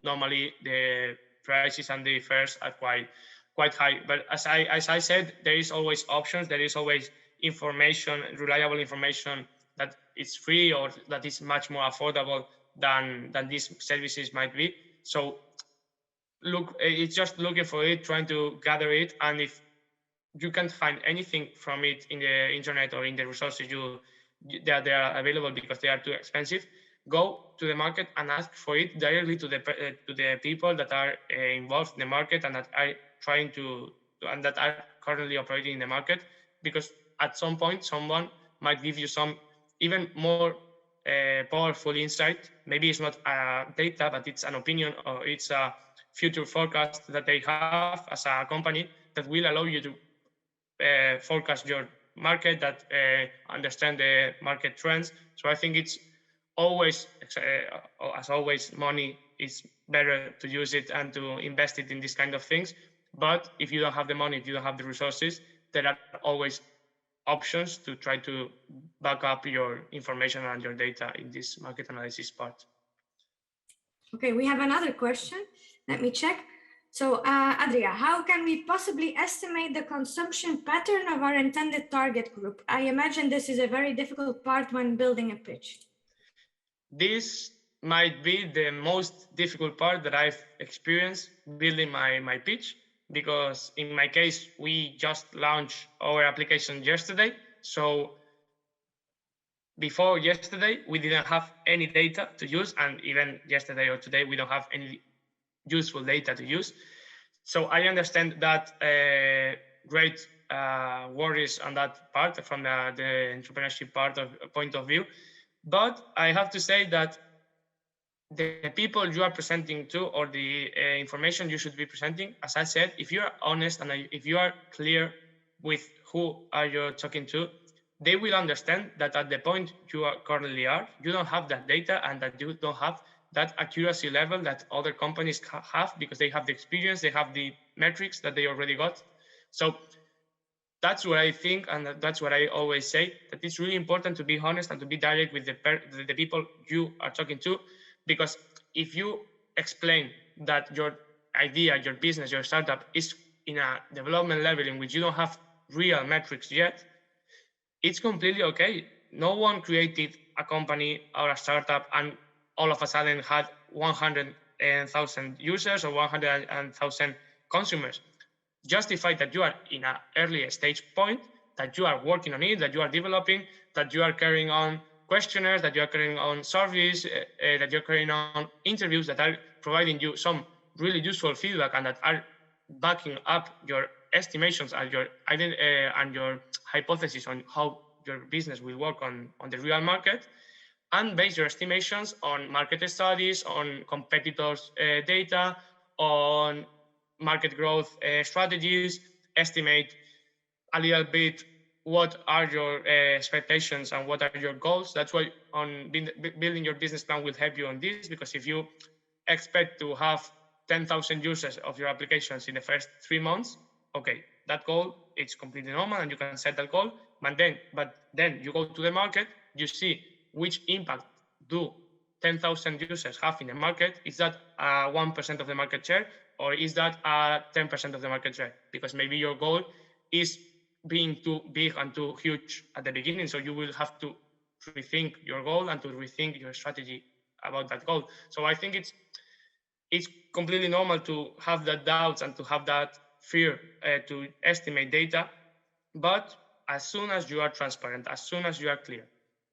normally the prices and the fares are quite high. But as I said, there is always options. There is always information, reliable information that is free or that is much more affordable than these services might be. So look, it's just looking for it, trying to gather it, and if you can't find anything from it in the internet or in the resources that they are available because they are too expensive, go to the market and ask for it directly to the people that are involved in the market and that are trying and that are currently operating in the market, because at some point someone might give you some even more powerful insight. Maybe it's not data, but it's an opinion or it's a future forecast that they have as a company that will allow you to forecast your market, that understand the market trends. So I think it's always, as always, money is better to use it and to invest it in these kind of things. But if you don't have the money, if you don't have the resources, there are always options to try to back up your information and your data in this market analysis part. Okay, we have another question. Let me check. So, Adrià, how can we possibly estimate the consumption pattern of our intended target group? I imagine this is a very difficult part when building a pitch. This might be the most difficult part that I've experienced building my pitch, because in my case, we just launched our application yesterday. So before yesterday, we didn't have any data to use, and even yesterday or today, we don't have any useful data to use. So I understand that great worries on that part from the entrepreneurship point of view. But I have to say that the people you are presenting to, or the information you should be presenting, as I said, if you are honest and if you are clear with who are you talking to, they will understand that at the point you currently are, you don't have that data and that you don't have that accuracy level that other companies have, because they have the experience, they have the metrics that they already got. So that's what I think, and that's what I always say, that it's really important to be honest and to be direct with the people you are talking to, because if you explain that your idea, your business, your startup is in a development level in which you don't have real metrics yet, it's completely okay. No one created a company or a startup and all of a sudden had 100,000 users or 100,000 consumers. Justify that you are in an early stage point, that you are working on it, that you are developing, that you are carrying on questionnaires, that you are carrying on surveys, that you're carrying on interviews that are providing you some really useful feedback and that are backing up your estimations and your hypothesis on how your business will work on the real market. and base your estimations on market studies, on competitors' data, on market growth strategies, estimate a little bit what are your expectations and what are your goals. That's why building your business plan will help you on this, because if you expect to have 10,000 users of your applications in the first 3 months, okay, that goal, it's completely normal and you can set that goal. But then you go to the market, you see which impact do 10,000 users have in the market. Is that 1% of the market share, or is that 10% of the market share? Because maybe your goal is being too big and too huge at the beginning, so you will have to rethink your goal and to rethink your strategy about that goal. So I think it's completely normal to have that doubts and to have that fear to estimate data. But as soon as you are transparent, as soon as you are clear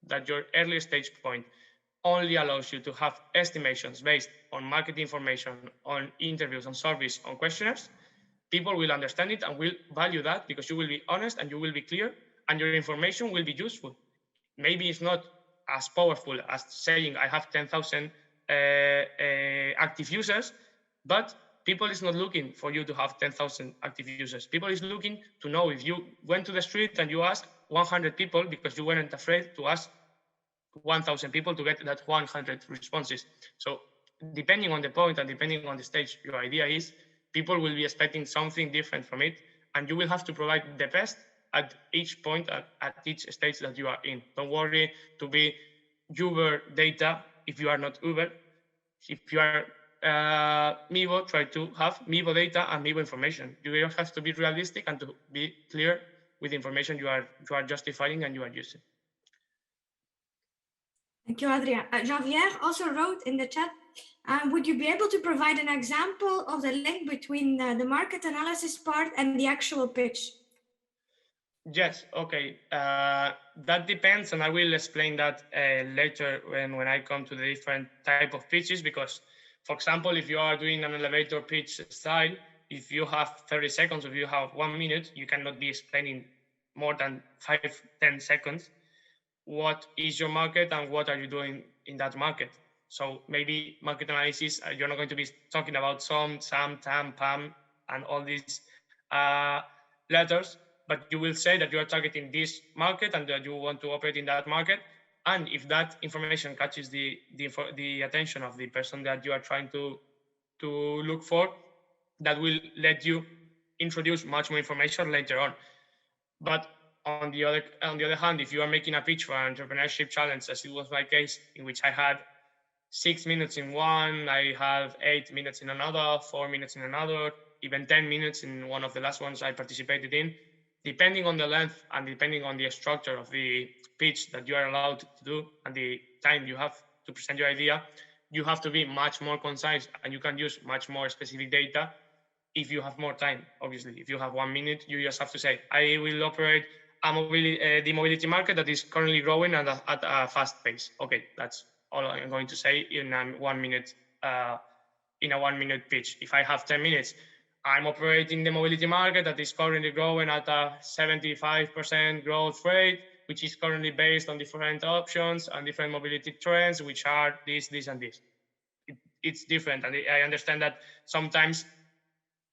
that your early stage point only allows you to have estimations based on market information, on interviews, on surveys, on questionnaires, people will understand it and will value that, because you will be honest and you will be clear and your information will be useful. Maybe it's not as powerful as saying I have 10,000 active users, but people is not looking for you to have 10,000 active users. People is looking to know if you went to the street and you asked 100 people because you weren't afraid to ask 1,000 people to get that 100 responses. So depending on the point and depending on the stage your idea is, people will be expecting something different from it, and you will have to provide the best at each point, at each stage that you are in. Don't worry to be Uber data if you are not Uber. If you are Miivo, try to have Miivo data and Miivo information. You have to be realistic and to be clear with the information you are justifying and you are using. Thank you, Adrià. Javier also wrote in the chat, would you be able to provide an example of the link between the market analysis part and the actual pitch? Yes, okay. That depends, and I will explain that later when I come to the different type of pitches, because, for example, if you are doing an elevator pitch style, if you have 30 seconds, if you have 1 minute, you cannot be explaining more than 5-10 seconds what is your market and what are you doing in that market. So maybe market analysis, you're not going to be talking about SOM, SAM, TAM, PAM, and all these letters, but you will say that you are targeting this market and that you want to operate in that market. And if that information catches the attention of the person that you are trying to look for, that will let you introduce much more information later on. But on the other hand, if you are making a pitch for an entrepreneurship challenge, as it was my case, in which I had 6 minutes in one, I have 8 minutes in another, 4 minutes in another, even 10 minutes in one of the last ones I participated in, depending on the length and depending on the structure of the pitch that you are allowed to do and the time you have to present your idea, you have to be much more concise and you can use much more specific data if you have more time. Obviously, if you have 1 minute, you just have to say, I will operate the mobility market that is currently growing at a fast pace. Okay, that's all I'm going to say in a 1 minute pitch. If I have 10 minutes, I'm operating the mobility market that is currently growing at a 75% growth rate, which is currently based on different options and different mobility trends, which are this, and this. It's different, and I understand that sometimes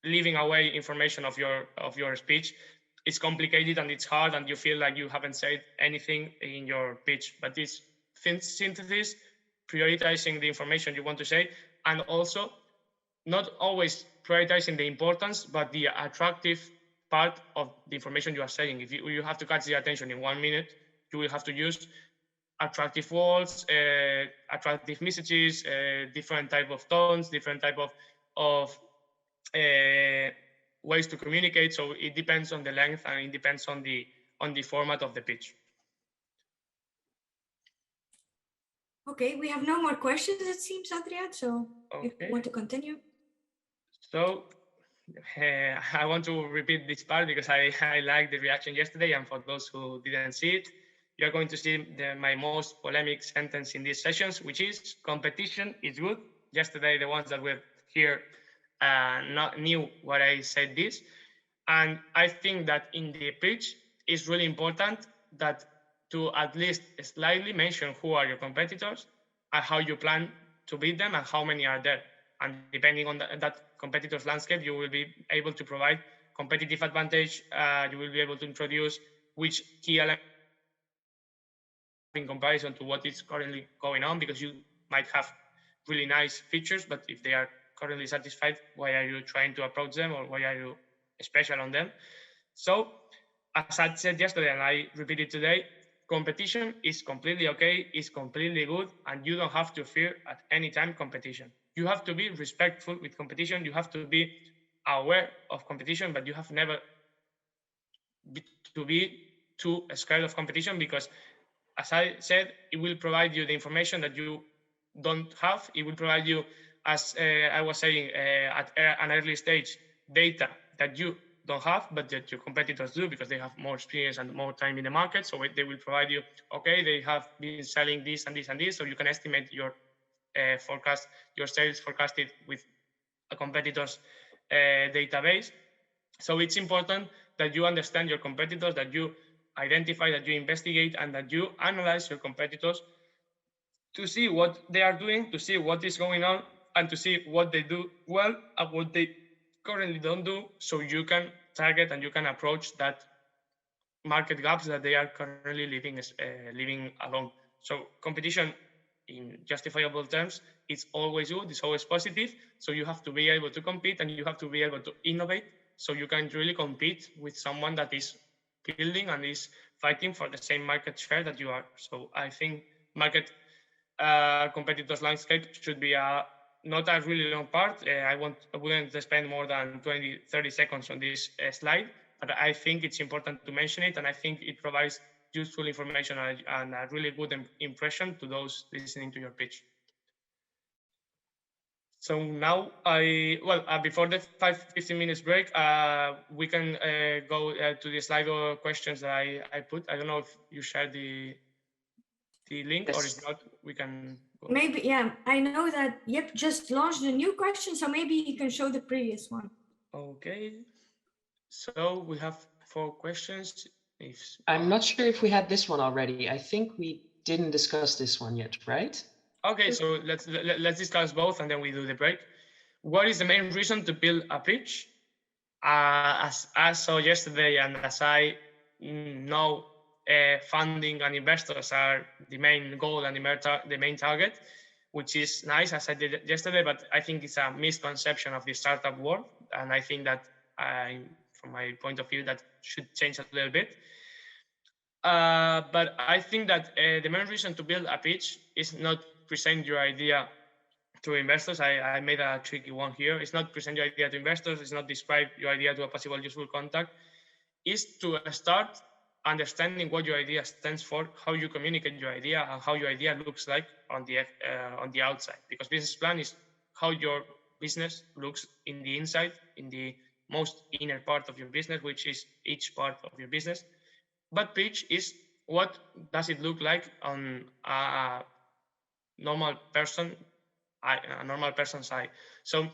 leaving away information of your speech, it's complicated and it's hard and you feel like you haven't said anything in your pitch. But this synthesis, prioritizing the information you want to say, and also not always prioritizing the importance, but the attractive part of the information you are saying. If you have to catch the attention in 1 minute, you will have to use attractive words, attractive messages, different type of tones, different type of ways to communicate. So it depends on the length and it depends on the format of the pitch. Okay, we have no more questions, it seems, Adrià. So if you want to continue. So I want to repeat this part because I liked the reaction yesterday, and for those who didn't see it, you're going to see my most polemic sentence in these sessions, which is competition is good. Yesterday, the ones that were here not knew what I said this. And I think that in the pitch, it's really important that to at least slightly mention who are your competitors and how you plan to beat them and how many are there. And depending on that competitors landscape, you will be able to provide competitive advantage. You will be able to introduce which key elements in comparison to what is currently going on, because you might have really nice features, but if they are currently satisfied, why are you trying to approach them, or why are you special on them? So, as I said yesterday, and I repeat it today, competition is completely okay, is completely good, and you don't have to fear at any time competition. You have to be respectful with competition. You have to be aware of competition, but you have never to be too scared of competition, because, as I said, it will provide you the information that you don't have. It will provide you, as I was saying, at an early stage, data that you don't have, but that your competitors do, because they have more experience and more time in the market. So they will provide you, okay, they have been selling this and this and this, so you can estimate your forecast, your sales forecasted with a competitor's database. So it's important that you understand your competitors, that you identify, that you investigate, and that you analyze your competitors to see what they are doing, to see what is going on, and to see what they do well and what they currently don't do, so you can target and you can approach that market gaps that they are currently leaving alone. So competition, in justifiable terms, it's always good, it's always positive. So you have to be able to compete, and you have to be able to innovate, so you can really compete with someone that is building and is fighting for the same market share that you are. So I think market competitors landscape should be not a really long part. I wouldn't spend more than 20-30 seconds on this slide, but I think it's important to mention it, and I think it provides useful information and a really good impression to those listening to your pitch. So now before the 15 minutes break, we can go to the slide or questions that I put. I don't know if you shared the link, yes, or if not, we can go. Maybe, yeah. I know that Yep just launched a new question, so maybe you can show the previous one. Okay. So we have 4 questions. I'm not sure if we had this one already. I think we didn't discuss this one yet, right? Okay, so let's discuss both, and then we do the break. What is the main reason to build a pitch? As I saw yesterday, and as I know, funding and investors are the main goal and the main target, which is nice, as I did yesterday, but I think it's a misconception of the startup world. And I think that, from my point of view, that should change a little bit. But I think that the main reason to build a pitch is not present your idea to investors. I made a tricky one here. It's not present your idea to investors. It's not describe your idea to a possible useful contact. It's to start understanding what your idea stands for, how you communicate your idea, and how your idea looks like on the outside. Because business plan is how your business looks in the inside, in the most inner part of your business, which is each part of your business. But pitch is what does it look like on a normal person's eye. So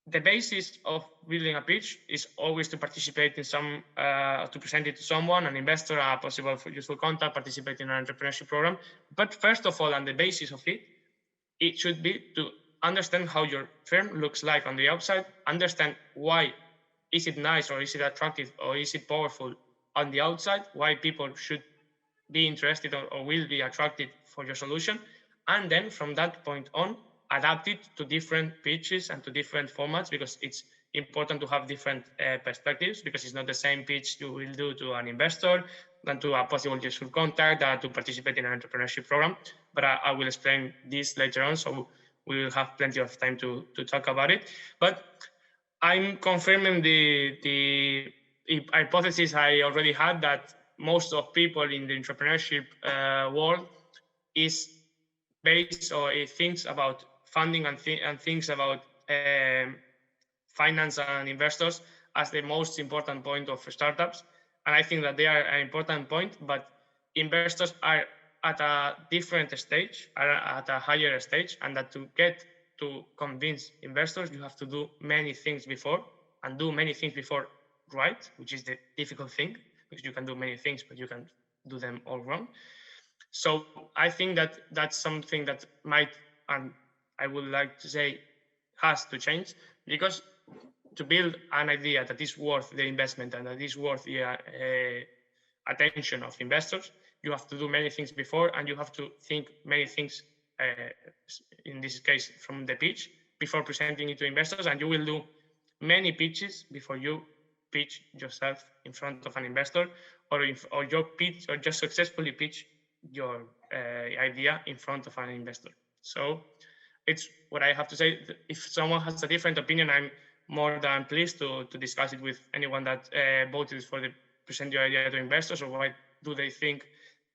the basis of building a pitch is always to participate in to present it to someone, an investor, a possible useful contact, participate in an entrepreneurship program. But first of all, and the basis of it should be to understand how your firm looks like on the outside, understand why is it nice, or is it attractive, or is it powerful on the outside, why people should be interested or will be attracted for your solution. And then from that point on, adapt it to different pitches and to different formats, because it's important to have different perspectives, because it's not the same pitch you will do to an investor than to a possible useful contact, to participate in an entrepreneurship program. But I will explain this later on, so we will have plenty of time to talk about it. But I'm confirming the hypothesis I already had, that most of people in the entrepreneurship world is based, or it thinks about funding and thinks about finance and investors as the most important point of startups. And I think that they are an important point, but investors are at a different stage, are at a higher stage, and that to get to convince investors, you have to do many things before, and do many things before right, which is the difficult thing, because you can do many things, but you can do them all wrong. So I think that that's something that might, and I would like to say, has to change, because to build an idea that is worth the investment and that is worth the attention of investors, you have to do many things before, and you have to think many things, in this case from the pitch, before presenting it to investors, and you will do many pitches before you pitch yourself in front of an investor, or your pitch, or just successfully pitch your idea in front of an investor. So it's what I have to say. If someone has a different opinion, I'm more than pleased to discuss it with anyone that voted for the present your idea to investors, or why do they think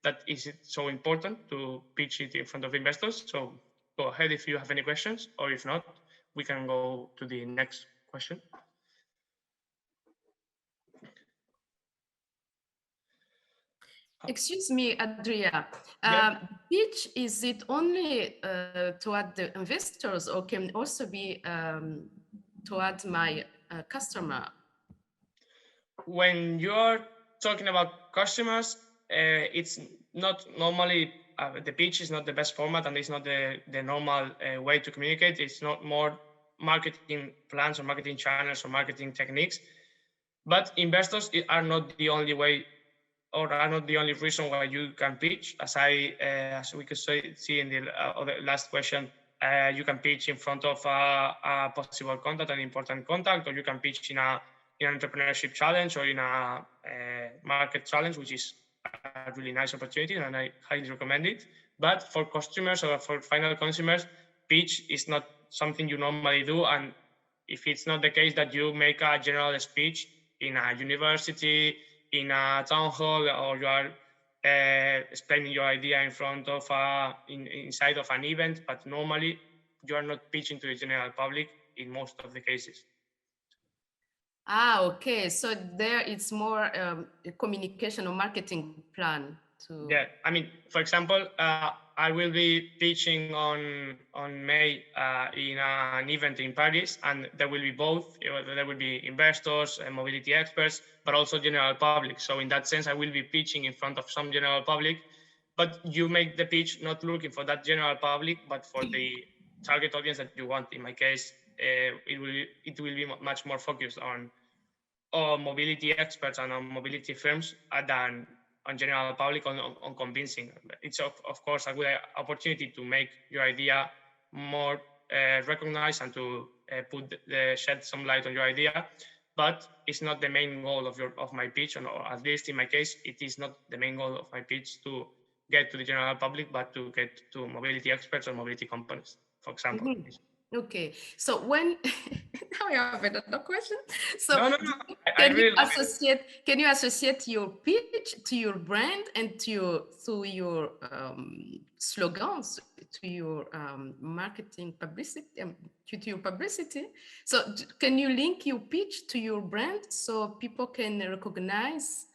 that is it so important to pitch it in front of investors. So go ahead if you have any questions, or if not, we can go to the next question. Excuse me, Adrià. Pitch, is it only toward the investors, or can also be toward my customer? When you're talking about customers, it's not normally, the pitch is not the best format, and it's not the normal way to communicate. It's not more marketing plans or marketing channels or marketing techniques. But investors are not the only way, or are not the only reason why you can pitch. As we could see in the last question, you can pitch in front of a possible contact, an important contact, or you can pitch in an entrepreneurship challenge, or in a market challenge, which is a really nice opportunity, and I highly recommend it. But for customers or for final consumers, pitch is not something you normally do. And if it's not the case that you make a general speech in a university, in a town hall, or you are explaining your idea in front of inside of an event, but normally you are not pitching to the general public in most of the cases. Ah, okay. So there it's more a communication or marketing plan to. Yeah, I mean, for example, I will be pitching on May in an event in Paris, and there will be both. There will be investors and mobility experts, but also general public. So in that sense, I will be pitching in front of some general public, but you make the pitch not looking for that general public, but for the target audience that you want. In my case, it will be much more focused on mobility experts and on mobility firms than on general public, on convincing. It's of course a good opportunity to make your idea more recognized and to shed some light on your idea, but it's not the main goal of my pitch, or at least in my case, it is not the main goal of my pitch to get to the general public, but to get to mobility experts or mobility companies, for example. Mm-hmm. Okay, so when now I have another question. So no. Can you associate your pitch to your brand and to your slogans, to your marketing publicity, to your publicity? So can you link your pitch to your brand so people can recognize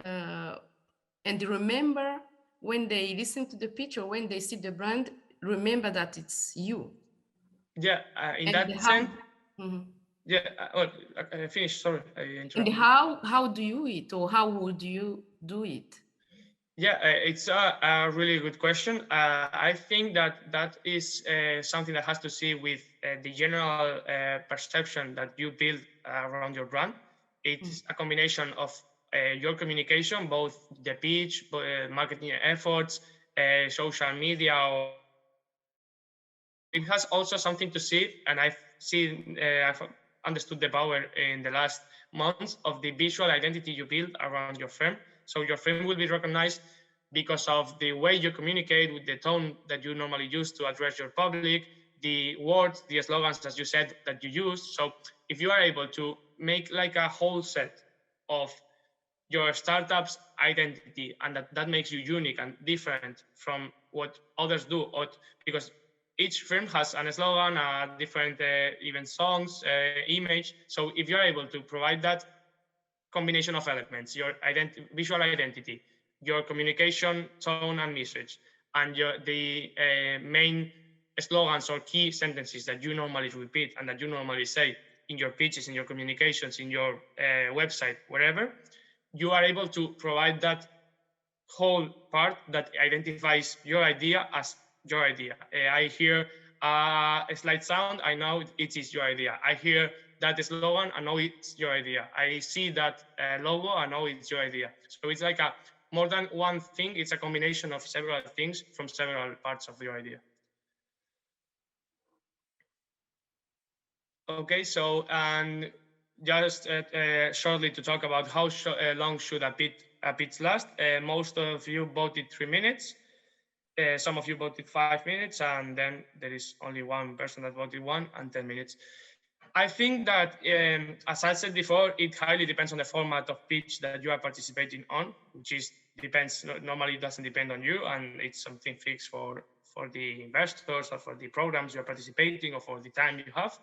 and remember when they listen to the pitch, or when they see the brand, remember that it's you? Yeah, in that sense. Mm-hmm. Yeah, finish. Sorry, I interrupted. And how do you it, or how would you do it? Yeah, it's a really good question. I think that is something that has to see with the general perception that you build around your brand. It's a combination of your communication, both the pitch, marketing efforts, social media. It has also something to see, and I've understood the power in the last months of the visual identity you build around your firm. So your firm will be recognized because of the way you communicate, with the tone that you normally use to address your public, the words, the slogans, as you said, that you use. So if you are able to make like a whole set of your startup's identity, and that makes you unique and different from what others do, because each firm has a slogan, different even songs, image. So if you're able to provide that combination of elements, your visual identity, your communication tone and message, and the main slogans or key sentences that you normally repeat and that you normally say in your pitches, in your communications, in your website, wherever, you are able to provide that whole part that identifies your idea as your idea. I hear a slight sound, I know it is your idea. I hear that slogan, I know it's your idea. I see that logo, I know it's your idea. So it's like a more than one thing, it's a combination of several things from several parts of your idea. Okay, so and just shortly to talk about how long should a pitch last. Most of you voted 3 minutes. Some of you voted 5 minutes, and then there is only one person that voted 1 and 10 minutes. I think that, as I said before, it highly depends on the format of pitch that you are participating on, which is depends. Normally, it doesn't depend on you, and it's something fixed for the investors or for the programs you're participating or for the time you have.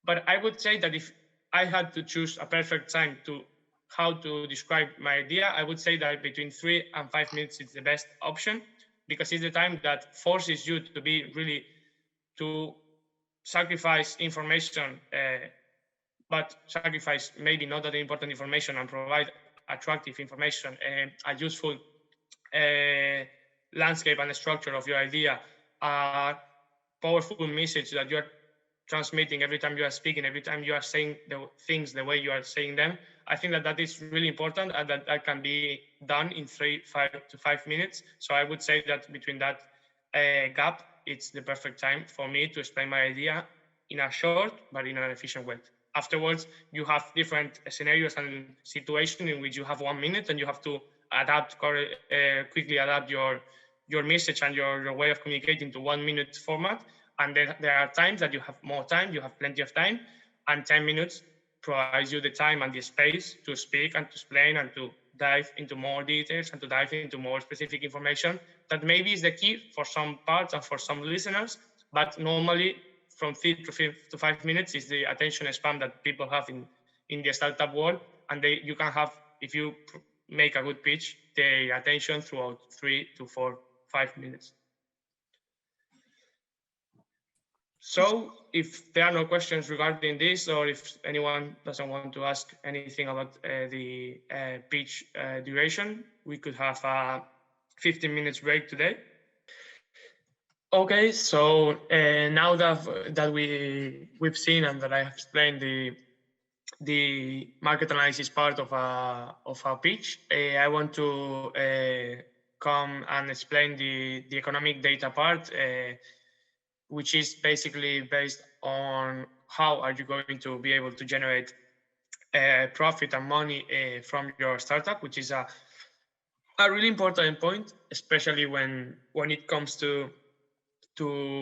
But I would say that if I had to choose a perfect time to how to describe my idea, I would say that between 3 and 5 minutes is the best option, because it's the time that forces you to be really to sacrifice information, but sacrifice maybe not that important information and provide attractive information, a useful landscape and structure of your idea, a powerful message that you're transmitting every time you are speaking, every time you are saying the things the way you are saying them. I think that that is really important, and that can be done in 3 to 5 minutes. So I would say that between that gap, it's the perfect time for me to explain my idea in a short but in an efficient way. Afterwards, you have different scenarios and situations in which you have 1 minute and you have to adapt, quickly adapt your message and your way of communicating to 1 minute format. And then there are times that you have more time, you have plenty of time, and 10 minutes provides you the time and the space to speak and to explain and to dive into more details and to dive into more specific information that maybe is the key for some parts and for some listeners, but normally from 3 to 5 minutes is the attention span that people have in the startup world, and you can have, if you make a good pitch, the attention throughout 3 to 5 minutes. So if there are no questions regarding this, or if anyone doesn't want to ask anything about the pitch duration, we could have a 15 minutes break today. Okay, so now that we've seen and that I have explained the market analysis part of a pitch, I want to come and explain the economic data part, which is basically based on how are you going to be able to generate profit and money from your startup, which is a really important point, especially when it comes to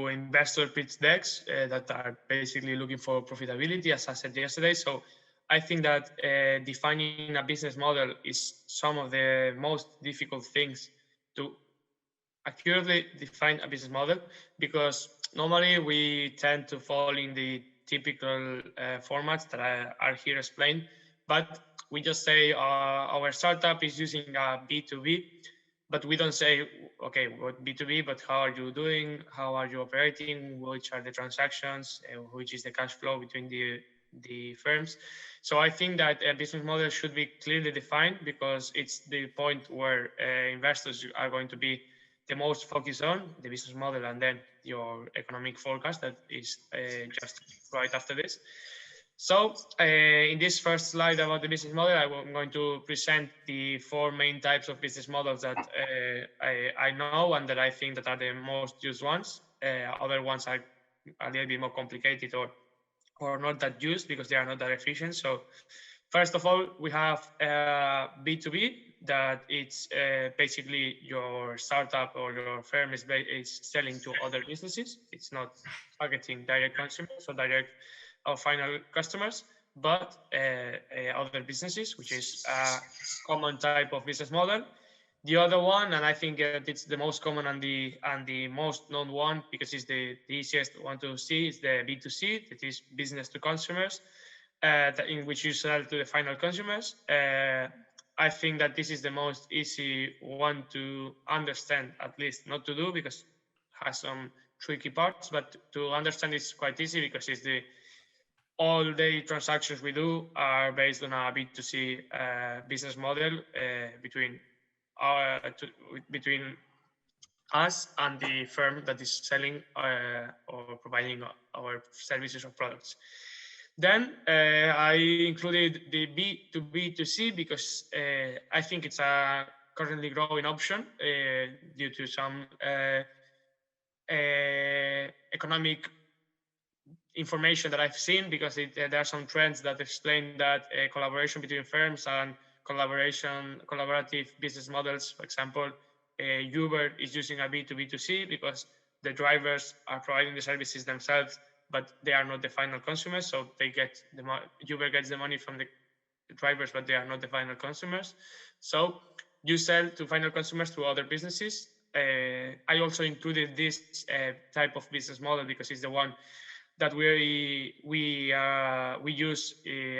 investor pitch decks that are basically looking for profitability, as I said yesterday. So I think that defining a business model is some of the most difficult things to accurately define a business model, because normally we tend to fall in the typical formats that are here explained, but we just say our startup is using a B2B, but we don't say, okay, what B2B, but how are you doing? How are you operating? Which are the transactions? Which is the cash flow between the firms? So I think that a business model should be clearly defined, because it's the point where investors are going to be the most focused on the business model, and then your economic forecast that is just right after this. So in this first slide about the business model, I'm going to present the 4 main types of business models that I know and that I think that are the most used ones. Other ones are a little bit more complicated or not that used because they are not that efficient. So first of all, we have B2B, that it's basically your startup or your firm is selling to other businesses. It's not targeting direct consumers or direct or final customers, but other businesses, which is a common type of business model. The other one, and I think it's the most common and the most known one, because it's the easiest one to see, is the B2C, that is business to consumers, in which you sell to the final consumers. I think that this is the most easy one to understand, at least not to do, because it has some tricky parts, but to understand it's quite easy, because it's all the transactions we do are based on a B2C business model between between us and the firm that is selling or providing our services or products. Then I included the B2B2C because I think it's a currently growing option due to some economic information that I've seen, because there are some trends that explain that collaboration between firms and collaborative business models, for example, Uber is using a B2B2C because the drivers are providing the services themselves, but they are not the final consumers. So they get Uber gets the money from the drivers, but they are not the final consumers. So you sell to final consumers through other businesses. I also included this type of business model because it's the one that we use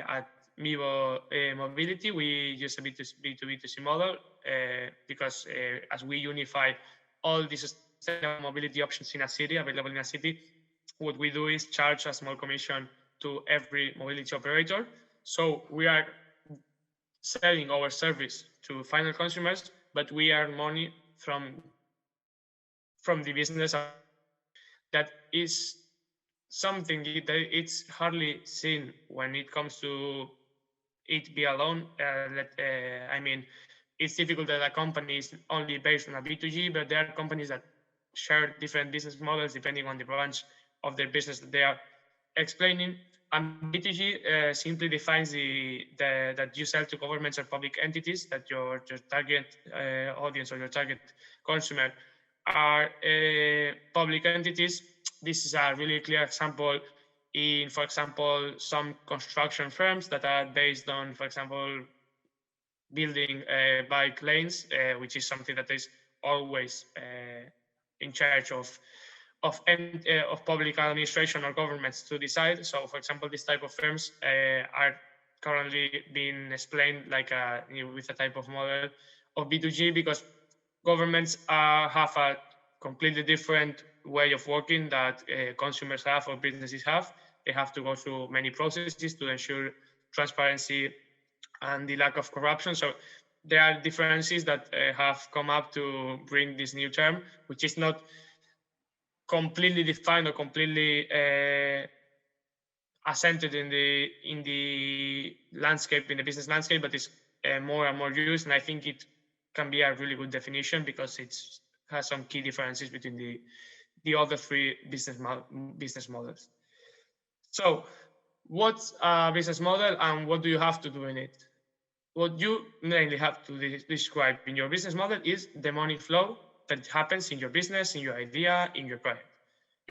at Miivo Mobility. We use a B2B2C model because as we unify all these mobility options in a city, available in a city, what we do is charge a small commission to every mobility operator. So we are selling our service to final consumers, but we earn money from the business. That is something that it's hardly seen when it comes to it be alone. I mean, it's difficult that a company is only based on a B2G, but there are companies that share different business models depending on the branch of their business that they are explaining. And B2G simply defines that you sell to governments or public entities, that your target audience or your target consumer are public entities. This is a really clear example in, for example, some construction firms that are based on, for example, building bike lanes, which is something that is always in charge of public administration or governments to decide. So, for example, this type of firms are currently being explained like with a type of model of B2G, because governments have a completely different way of working that consumers have or businesses have. They have to go through many processes to ensure transparency and the lack of corruption. So there are differences that have come up to bring this new term, which is not completely defined or completely assented in the landscape, in the business landscape, but it's more and more used. And I think it can be a really good definition because it has some key differences between the other three business models. So what's a business model and what do you have to do in it? What you mainly have to describe in your business model is the money flow that happens in your business, in your idea, in your project.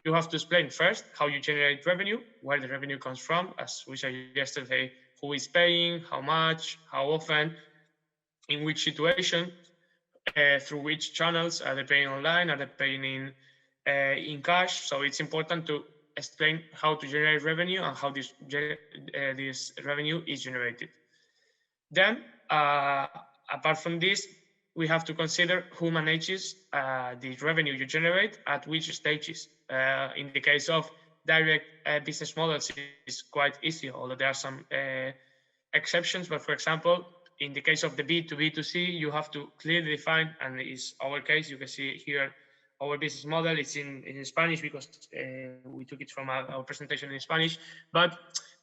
You have to explain first how you generate revenue, where the revenue comes from, as we said yesterday, who is paying, how much, how often, in which situation, through which channels. Are they paying online? Are they paying in cash? So it's important to explain how to generate revenue and how this revenue is generated. Then, apart from this, we have to consider who manages the revenue you generate at which stages. In the case of direct business models, it's quite easy, although there are some exceptions. But for example, in the case of the B2B2C, you have to clearly define, and it's our case. You can see here our business model. It's in Spanish because we took it from our presentation in Spanish. But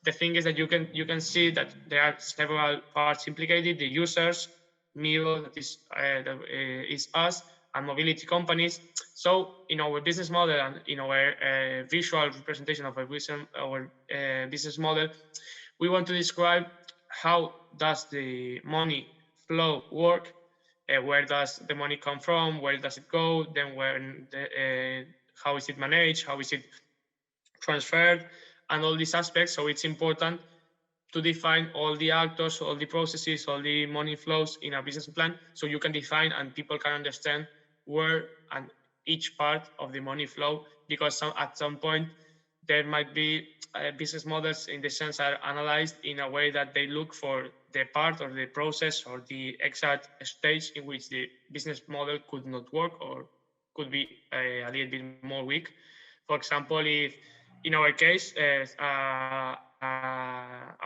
the thing is that you can see that there are several parts implicated: the users, Miivo, that is us, and mobility companies. So in our business model and in our visual representation of our business model, we want to describe how does the money flow work, where does the money come from, where does it go, then how is it managed, how is it transferred, and all these aspects. So it's important to define all the actors, all the processes, all the money flows in a business plan, so you can define and people can understand where and each part of the money flow, because at some point there might be business models in the sense are analyzed in a way that they look for the part or the process or the exact stage in which the business model could not work or could be a little bit more weak. For example, if in our case, a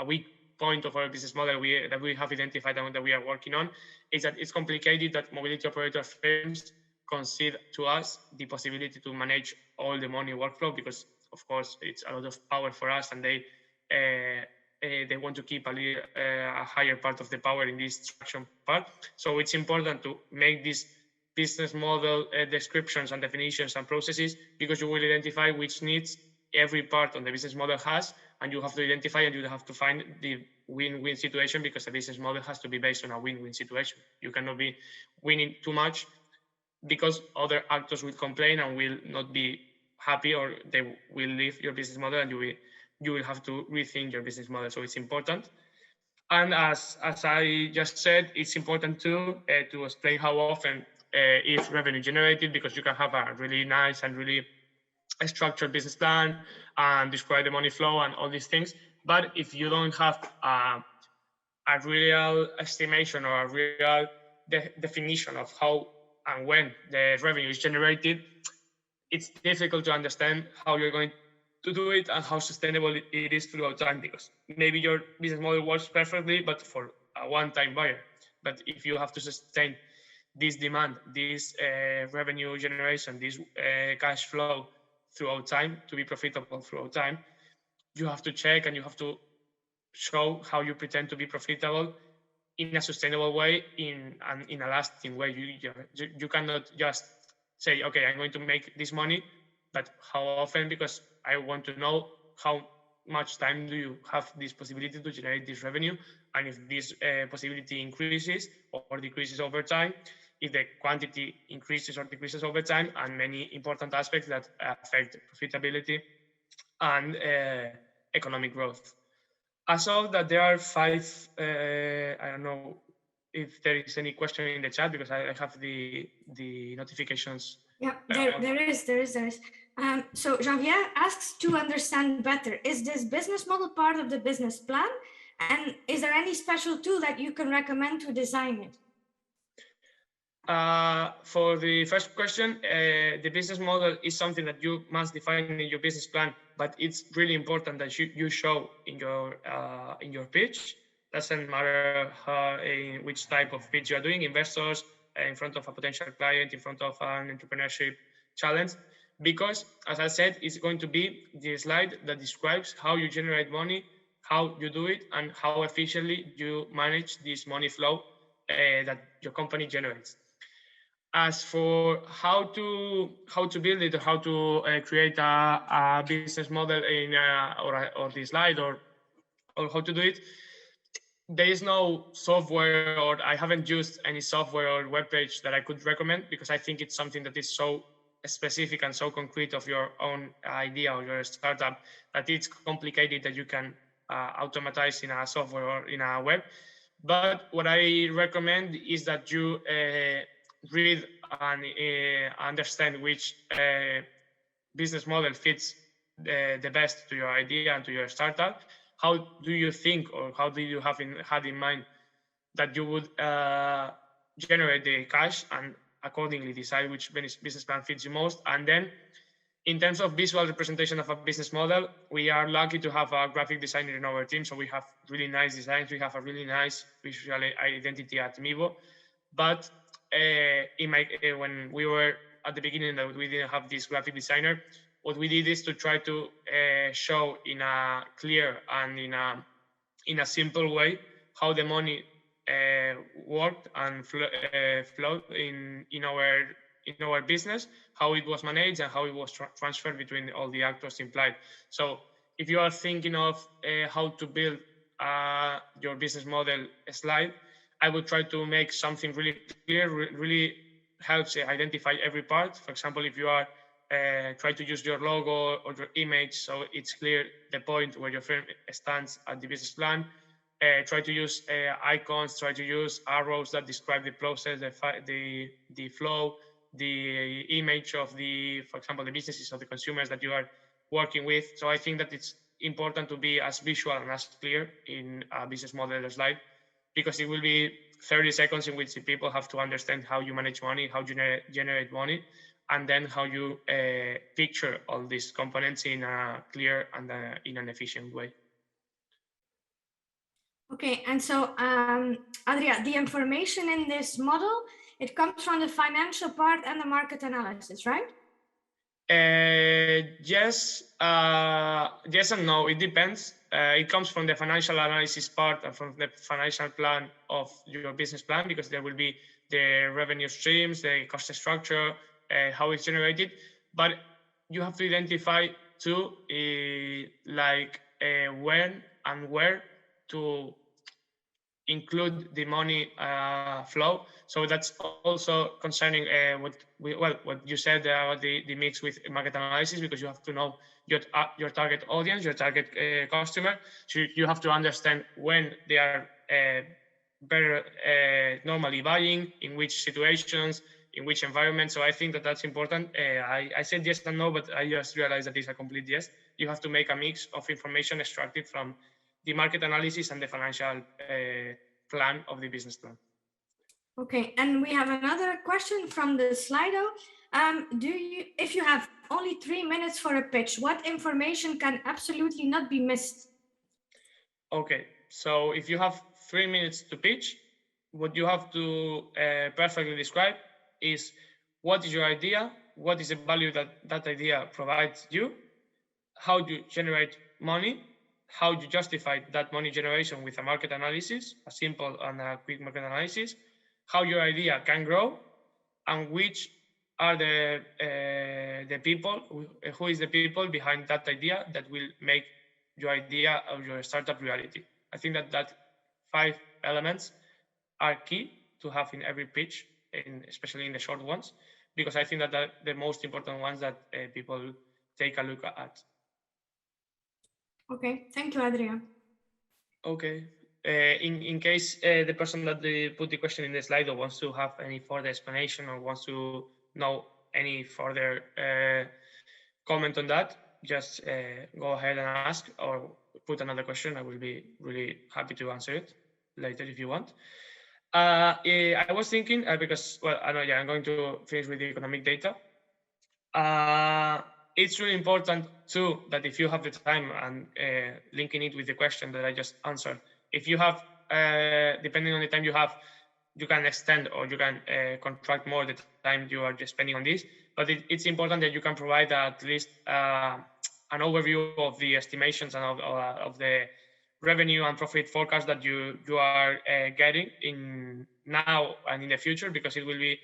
weak point of our business model that we have identified and that we are working on is that it's complicated that mobility operator firms concede to us the possibility to manage all the money workflow, because of course it's a lot of power for us, and they want to keep a higher part of the power in this extraction part. So it's important to make these business model descriptions and definitions and processes, because you will identify which needs every part on the business model has, and you have to identify and you have to find the win-win situation, because the business model has to be based on a win-win situation. You cannot be winning too much, because other actors will complain and will not be happy, or they will leave your business model, and you will have to rethink your business model. So it's important. And as I just said, it's important to explain how often is revenue generated, because you can have a really nice and really structured business plan and describe the money flow and all these things. But if you don't have a real estimation or a real definition of how and when the revenue is generated, it's difficult to understand how you're going to do it and how sustainable it is throughout time, because maybe your business model works perfectly, but for a one-time buyer. But if you have to sustain this demand, this revenue generation, this cash flow throughout time, to be profitable throughout time, you have to check and you have to show how you pretend to be profitable in a sustainable way, in a lasting way. You cannot just say, okay, I'm going to make this money, but how often? Because I want to know how much time do you have this possibility to generate this revenue, and if this possibility increases or decreases over time, if the quantity increases or decreases over time, and many important aspects that affect profitability and economic growth. I saw that there are 5, I don't know if there is any question in the chat, because I have the notifications. Yeah, there is. So Javier asks to understand better, is this business model part of the business plan? And is there any special tool that you can recommend to design it? For the first question, the business model is something that you must define in your business plan, but it's really important that you show in your pitch. Doesn't matter in which type of pitch you are doing, investors, in front of a potential client, in front of an entrepreneurship challenge, because as I said, it's going to be the slide that describes how you generate money, how you do it, and how efficiently you manage this money flow that your company generates. As for how to build it, or how to create a business model in or the slide, or how to do it, there is no software, or I haven't used any software or webpage that I could recommend, because I think it's something that is so specific and so concrete of your own idea or your startup that it's complicated that you can automatize in a software or in a web. But what I recommend is that you read and understand which business model fits the best to your idea and to your startup. How do you think, or how do you had in mind that you would generate the cash, and accordingly decide which business plan fits you most? And then in terms of visual representation of a business model, we are lucky to have a graphic designer in our team. So we have really nice designs. We have a really nice visual identity at Miivo. But when we were at the beginning that we didn't have this graphic designer, what we did is to try to show in a clear and in a simple way how the money worked and flowed in our business, how it was managed, and how it was transferred between all the actors implied. So if you are thinking of how to build your business model slide, I would try to make something really clear, really helps identify every part. For example, if you are try to use your logo or your image, so it's clear the point where your firm stands at the business plan. Try to use icons, try to use arrows that describe the process, the flow, the image of for example, the businesses or the consumers that you are working with. So I think that it's important to be as visual and as clear in a business model slide, because it will be 30 seconds in which the people have to understand how you manage money, how you generate money, and then how you picture all these components in a clear and in an efficient way. Okay, and so Adrià, the information in this model, it comes from the financial part and the market analysis, right? Yes, yes and no. It depends. It comes from the financial analysis part and from the financial plan of your business plan, because there will be the revenue streams, the cost structure, how it's generated. But you have to identify too, like when and where to include the money flow. So that's also concerning what you said about the mix with market analysis, because you have to know your target audience, your target customer. So you have to understand when they are better normally buying, in which situations, in which environment. So I think that that's important. I said yes and no, but I just realized that it's a complete yes. You have to make a mix of information extracted from the market analysis and the financial plan of the business plan. Okay, and we have another question from the Slido. If you have only 3 minutes for a pitch, what information can absolutely not be missed? Okay, so if you have 3 minutes to pitch, what you have to perfectly describe is what is your idea, what is the value that that idea provides you, how do you generate money, how do you justify that money generation with a market analysis, a simple and a quick market analysis, how your idea can grow, and which are the people, who is the people behind that idea that will make your idea or your startup reality. I think that 5 elements are key to have in every pitch, especially in the short ones, because I think that the most important ones that people take a look at. Okay, thank you, Adrià. Okay. In case the person that put the question in the slide wants to have any further explanation or wants to know any further comment on that, just go ahead and ask or put another question. I will be really happy to answer it later if you want. I was thinking, because, well, I know, yeah, I'm going to finish with the economic data. It's really important too that if you have the time, and linking it with the question that I just answered, if you have, depending on the time you have, you can extend or you can contract more the time you are just spending on this. But it's important that you can provide at least an overview of the estimations and of the revenue and profit forecast that you are getting in now and in the future, because it will be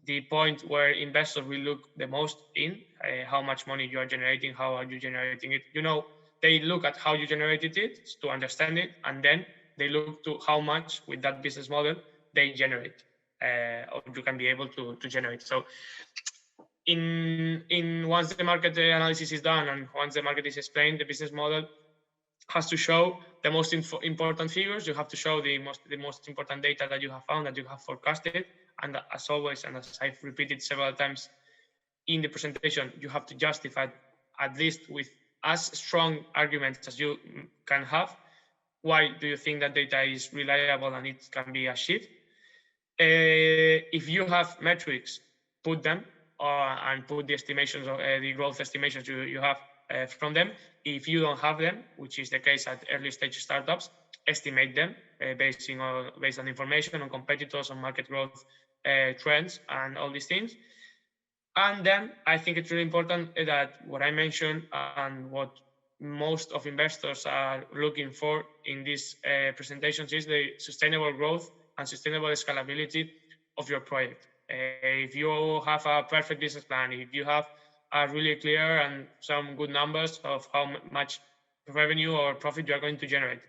the point where investors will look the most in how much money you are generating, how are you generating it. You know, they look at how you generated it to understand it, and then they look to how much with that business model they generate, or you can be able to generate. So in once the market analysis is done and once the market is explained, the business model has to show the most important figures. You have to show the most important data that you have found, that you have forecasted. And as always, and as I've repeated several times in the presentation, you have to justify, at least with as strong arguments as you can have, why do you think that data is reliable and it can be achieved. If you have metrics, put them, and put the estimations of the growth estimations you have from them. If you don't have them, which is the case at early stage startups, estimate them based on information on competitors, on market growth trends, and all these things. And then I think it's really important that what I mentioned and what most of investors are looking for in these presentations is the sustainable growth and sustainable scalability of your project. If you have a perfect business plan, if you have a really clear and some good numbers of how much revenue or profit you are going to generate,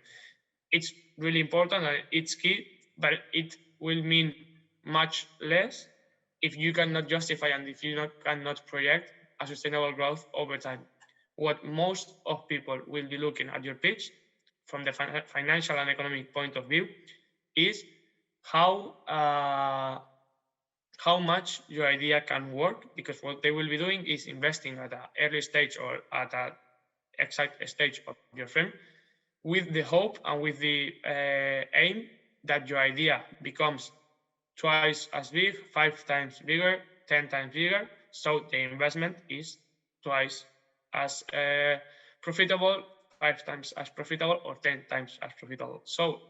it's really important and it's key, but it will mean much less if you cannot justify and if you cannot project a sustainable growth over time. What most of people will be looking at your pitch from the financial and economic point of view is how much your idea can work, because what they will be doing is investing at an early stage or at an exact stage of your firm with the hope and with the aim that your idea becomes twice as big, 5 times bigger, 10 times bigger, so the investment is twice as profitable 5 times as profitable or 10 times as profitable. So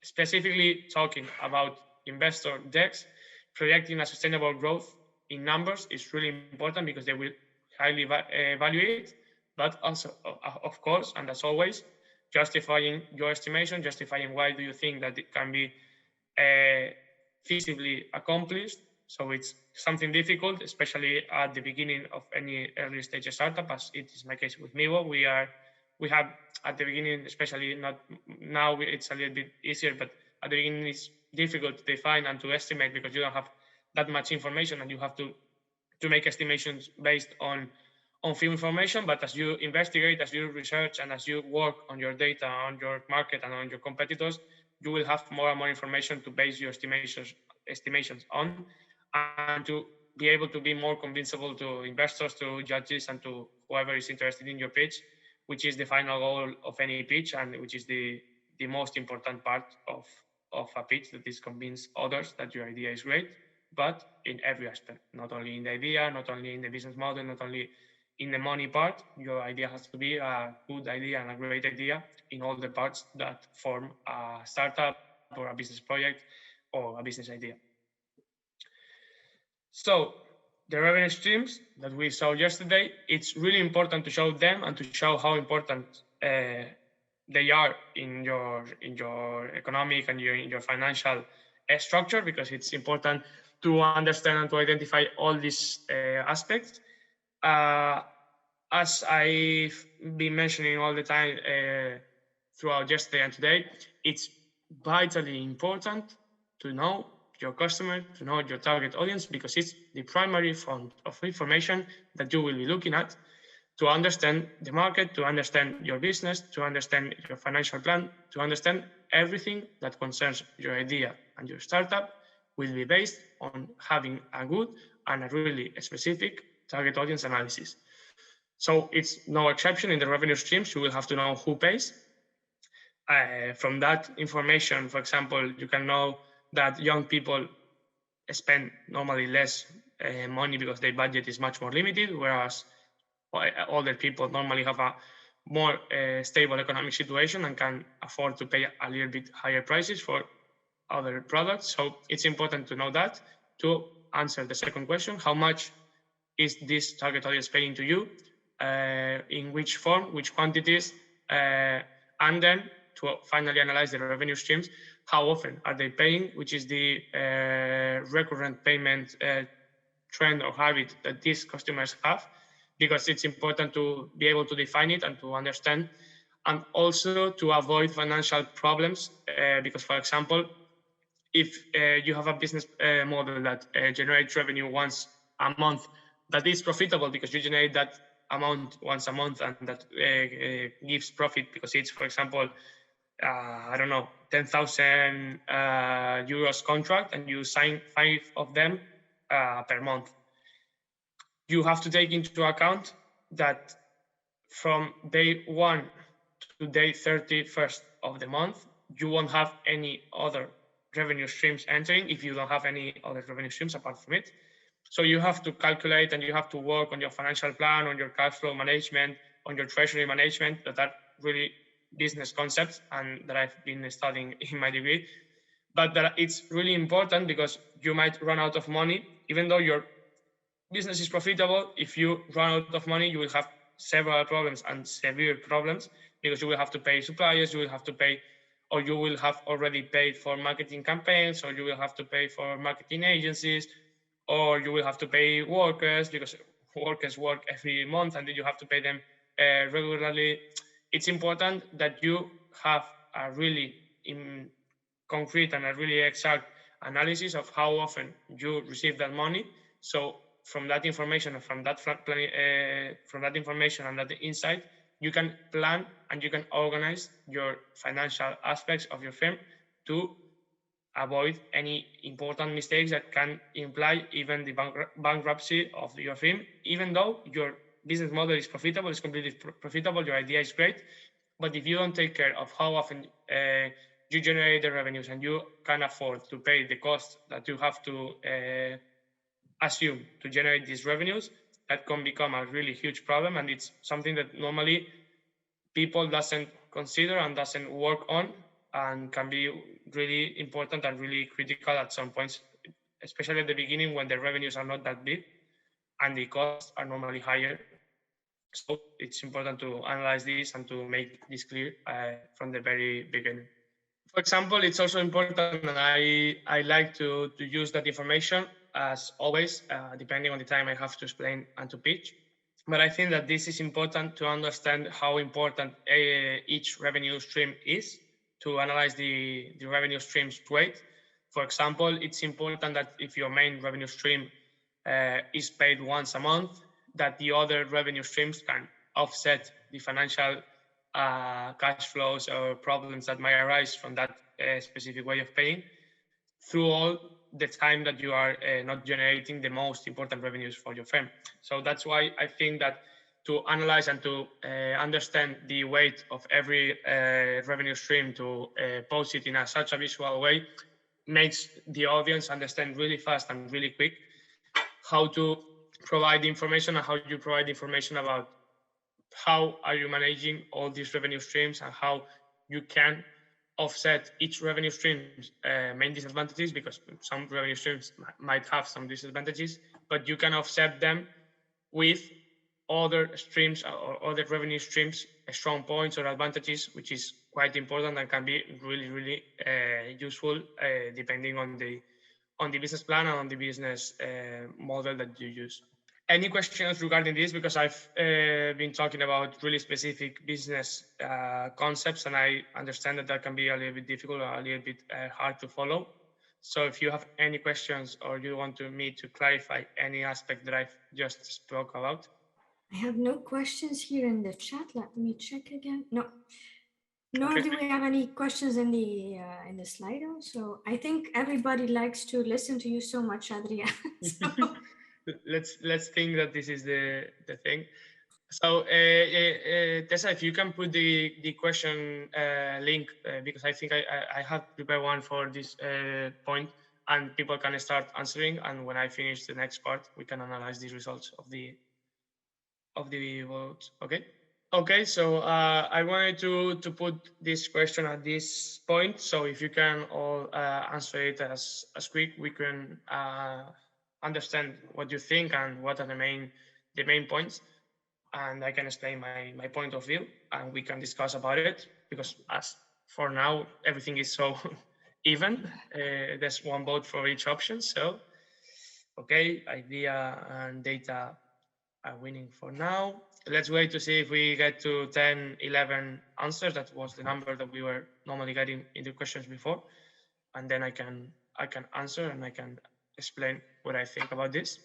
specifically talking about investor decks, projecting a sustainable growth in numbers is really important because they will highly evaluate, but also, of course, and as always, justifying your estimation, justifying why do you think that it can be feasibly accomplished. So it's something difficult, especially at the beginning of any early stage startup, as it is my case with Miivo. We have at the beginning, especially not now, it's a little bit easier, but at the beginning it's difficult to define and to estimate because you don't have that much information and you have to make estimations based on few information. But as you investigate, as you research, and as you work on your data, on your market, and on your competitors, you will have more and more information to base your estimations on, and to be able to be more convincible to investors, to judges, and to whoever is interested in your pitch, which is the final goal of any pitch, and which is the most important part of a pitch, that is convince others that your idea is great, but in every aspect, not only in the idea, not only in the business model, not only in the money part. Your idea has to be a good idea and a great idea in all the parts that form a startup or a business project or a business idea. So the revenue streams that we saw yesterday, it's really important to show them and to show how important they are in your economic and in your financial structure, because it's important to understand and to identify all these aspects. As I've been mentioning all the time throughout yesterday and today, it's vitally important to know your customer, to know your target audience, because it's the primary font of information that you will be looking at to understand the market, to understand your business, to understand your financial plan, to understand everything that concerns your idea and your startup will be based on having a good and a really specific target audience analysis. So it's no exception in the revenue streams. You will have to know who pays. From that information, for example, you can know that young people spend normally less money because their budget is much more limited, whereas older people normally have a more stable economic situation and can afford to pay a little bit higher prices for other products. So it's important to know that to answer the second question: how much is this target audience paying to you, in which form, which quantities, and then to finally analyze the revenue streams. How often are they paying, which is the recurrent payment trend or habit that these customers have, because it's important to be able to define it and to understand, and also to avoid financial problems, because, for example, if you have a business model that generates revenue once a month, that is profitable because you generate that amount once a month, and that gives profit because it's, for example, I don't know, 10,000 euros contract, and you sign 5 of them per month. You have to take into account that from day 1 to day 31st of the month, you won't have any other revenue streams entering if you don't have any other revenue streams apart from it. So you have to calculate and you have to work on your financial plan, on your cash flow management, on your treasury management, that are really business concepts and that I've been studying in my degree. But that it's really important because you might run out of money. Even though your business is profitable, if you run out of money, you will have several problems and severe problems, because you will have to pay suppliers, you will have to pay, or you will have already paid for marketing campaigns, or you will have to pay for marketing agencies, or you will have to pay workers, because workers work every month and then you have to pay them regularly. It's important that you have a really concrete and a really exact analysis of how often you receive that money. So from that information and from that information and that insight, you can plan and you can organize your financial aspects of your firm to avoid any important mistakes that can imply even the bankruptcy of your firm. Even though your business model is profitable, it's completely profitable, your idea is great, but if you don't take care of how often you generate the revenues and you can afford to pay the cost that you have to assume to generate these revenues, that can become a really huge problem. And it's something that normally people doesn't consider and doesn't work on, and can be really important and really critical at some points, especially at the beginning when the revenues are not that big and the costs are normally higher. So it's important to analyze this and to make this clear from the very beginning. For example, it's also important, and I like to use that information as always, depending on the time I have to explain and to pitch. But I think that this is important to understand how important each revenue stream is, to analyze the revenue stream's weight. For example, it's important that if your main revenue stream is paid once a month, that the other revenue streams can offset the financial cash flows or problems that might arise from that specific way of paying through all the time that you are not generating the most important revenues for your firm. So that's why I think that to analyze and to understand the weight of every revenue stream, to post it in such a visual way, makes the audience understand really fast and really quick how to provide information and how you provide information about how are you managing all these revenue streams and how you can offset each revenue stream's main disadvantages, because some revenue streams might have some disadvantages, but you can offset them with other streams or other revenue streams strong points or advantages, which is quite important and can be really useful depending on the business plan and on the business model that you use. Any questions regarding this? Because I've been talking about really specific business concepts, and I understand that that can be a little bit difficult or a little bit hard to follow. So if you have any questions or you want me to clarify any aspect that I've just spoke about. I have no questions here in the chat. Let me check again. No. Nor Okay. do we have any questions in the Slido. So I think everybody likes to listen to you so much, Adrià. So let's think that this is the thing. So Tessa, if you can put the question link, because I think I have prepared one for this point, and people can start answering, and when I finish the next part, we can analyze the results of the votes. Okay, so I wanted to put this question at this point, so if you can all answer it as quick, we can understand what you think and what are the main points, and I can explain my point of view, and we can discuss about it, because as for now everything is so even. There's one vote for each option. So okay, idea and data are winning for now. Let's wait to see if we get to 10, 11 answers. That was the number that we were normally getting in the questions before, and then I can answer and I can explain what I think about this.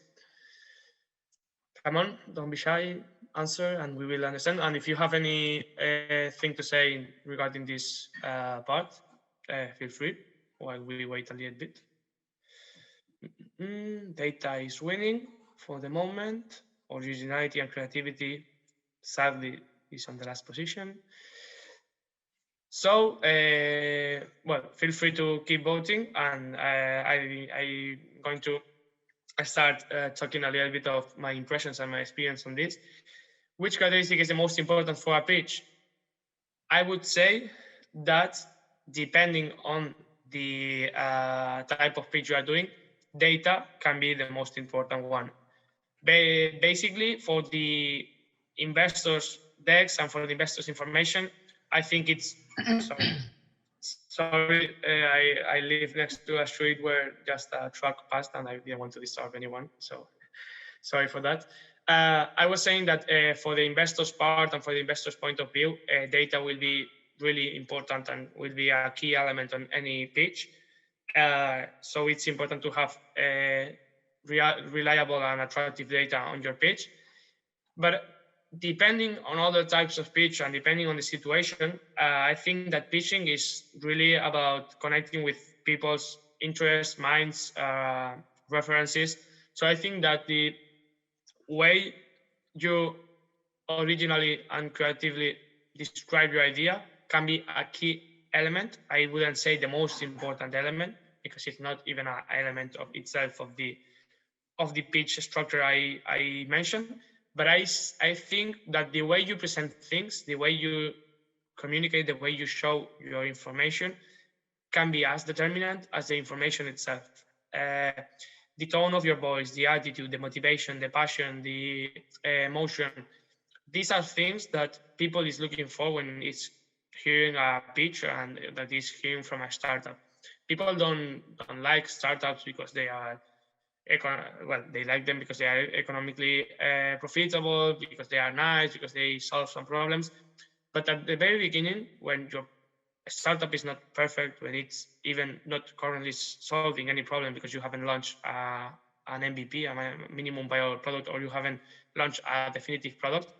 Come on, don't be shy, answer, and we will understand. And if you have any thing to say regarding this part, feel free while we wait a little bit. Data is winning for the moment. Originality and creativity, sadly, is on the last position. So, well, feel free to keep voting, and I'm going to start talking a little bit of my impressions and my experience on this. Which characteristic is the most important for a pitch? I would say that depending on the type of pitch you are doing, data can be the most important one. Basically, for the investors' decks and for the investors' information, I think it's sorry, I live next to a street where just a truck passed and I didn't want to disturb anyone, so sorry for that. I was saying that for the investors' part and for the investors' point of view, data will be really important and will be a key element on any pitch. So it's important to have reliable and attractive data on your pitch. But depending on other types of pitch and depending on the situation, I think that pitching is really about connecting with people's interests, minds, references. So I think that the way you originally and creatively describe your idea can be a key element. I wouldn't say the most important element, because it's not even an element of itself of the pitch structure I mentioned, But I think that the way you present things, the way you communicate, the way you show your information can be as determinant as the information itself. The tone of your voice, the attitude, the motivation, the passion, the emotion, these are things that people is looking for when it's hearing a pitch and that is hearing from a startup. People don't like startups because they are they like them because they are economically profitable, because they are nice, because they solve some problems. But at the very beginning, when your startup is not perfect, when it's even not currently solving any problem because you haven't launched an MVP, a minimum viable product, or you haven't launched a definitive product,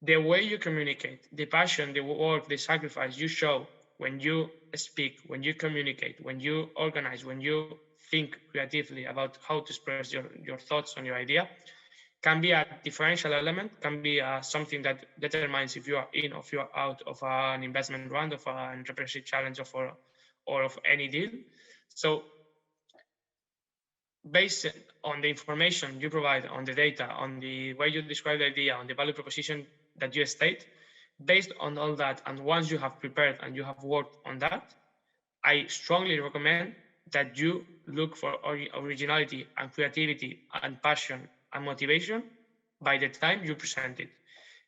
the way you communicate, the passion, the work, the sacrifice you show when you speak, when you communicate, when you organize, when you think creatively about how to express your thoughts on your idea, can be a differential element, can be something that determines if you are in or if you are out of an investment round, of an entrepreneurship challenge, or of any deal. So based on the information you provide, on the data, on the way you describe the idea, on the value proposition that you state, based on all that, and once you have prepared and you have worked on that, I strongly recommend that you look for originality and creativity and passion and motivation by the time you present it.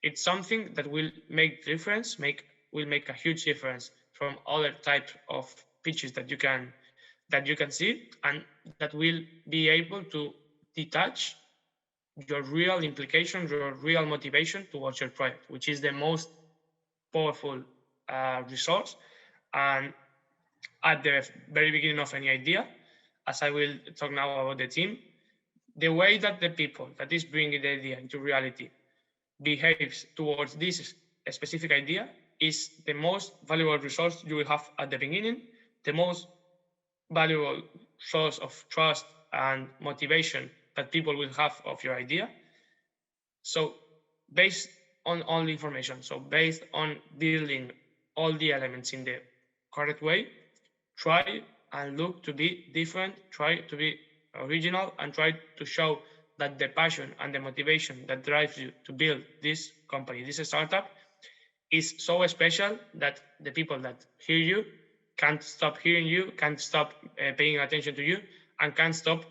It's something that will make difference, will make a huge difference from other types of pitches that you can see, and that will be able to detach your real implication, your real motivation towards your project, which is the most powerful resource. And at the very beginning of any idea, as I will talk now about the team, the way that the people that is bringing the idea into reality behaves towards this specific idea is the most valuable resource you will have at the beginning, the most valuable source of trust and motivation that people will have of your idea. So based on all the information, so based on building all the elements in the correct way, try and look to be different, try to be original, and try to show that the passion and the motivation that drives you to build this company, this startup, is so special that the people that hear you can't stop hearing you, can't stop paying attention to you, and can't stop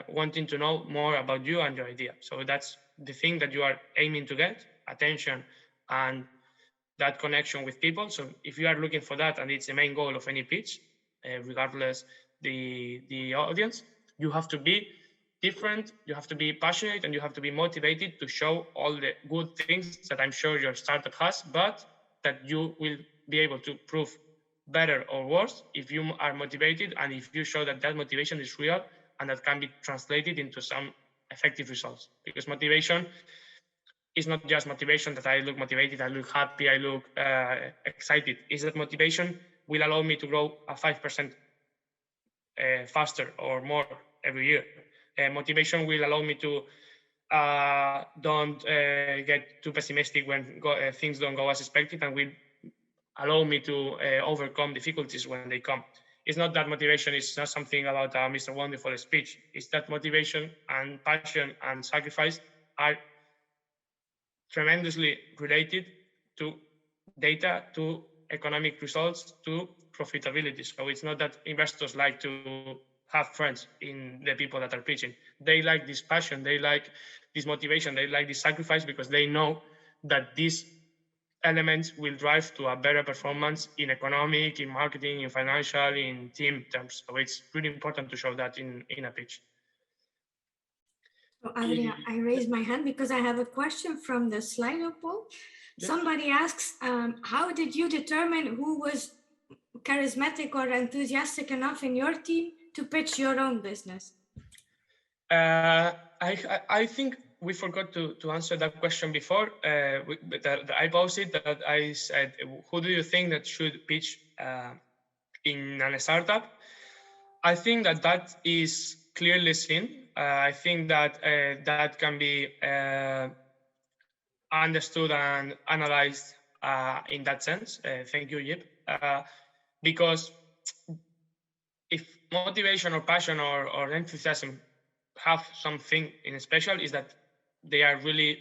wanting to know more about you and your idea. So that's the thing that you are aiming to get, attention and that connection with people. So if you are looking for that, and it's the main goal of any pitch, regardless the audience, you have to be different, you have to be passionate, and you have to be motivated to show all the good things that I'm sure your startup has, but that you will be able to prove better or worse if you are motivated and if you show that that motivation is real and that can be translated into some effective results. Because motivation is not just motivation that I look motivated, I look happy, I look excited. Is that motivation will allow me to grow a 5% faster or more every year. Motivation will allow me to don't get too pessimistic when things don't go as expected, and will allow me to overcome difficulties when they come. It's not that motivation is not something about a Mr. Wonderful speech. It's that motivation and passion and sacrifice are tremendously related to data, to economic results, to profitability. So it's not that investors like to have friends in the people that are pitching. They like this passion, they like this motivation, they like this sacrifice, because they know that these elements will drive to a better performance in economic, in marketing, in financial, in team terms. So it's really important to show that in a pitch. So Adrià, I raised my hand because I have a question from the Slido poll. Yes. Somebody asks, how did you determine who was charismatic or enthusiastic enough in your team to pitch your own business? I think we forgot to answer that question before. I posted that I said, who do you think that should pitch in a startup? I think that is clearly seen. I think that that can be understood and analyzed in that sense. Thank you, Yip. Because if motivation or passion or enthusiasm have something in special, is that they are really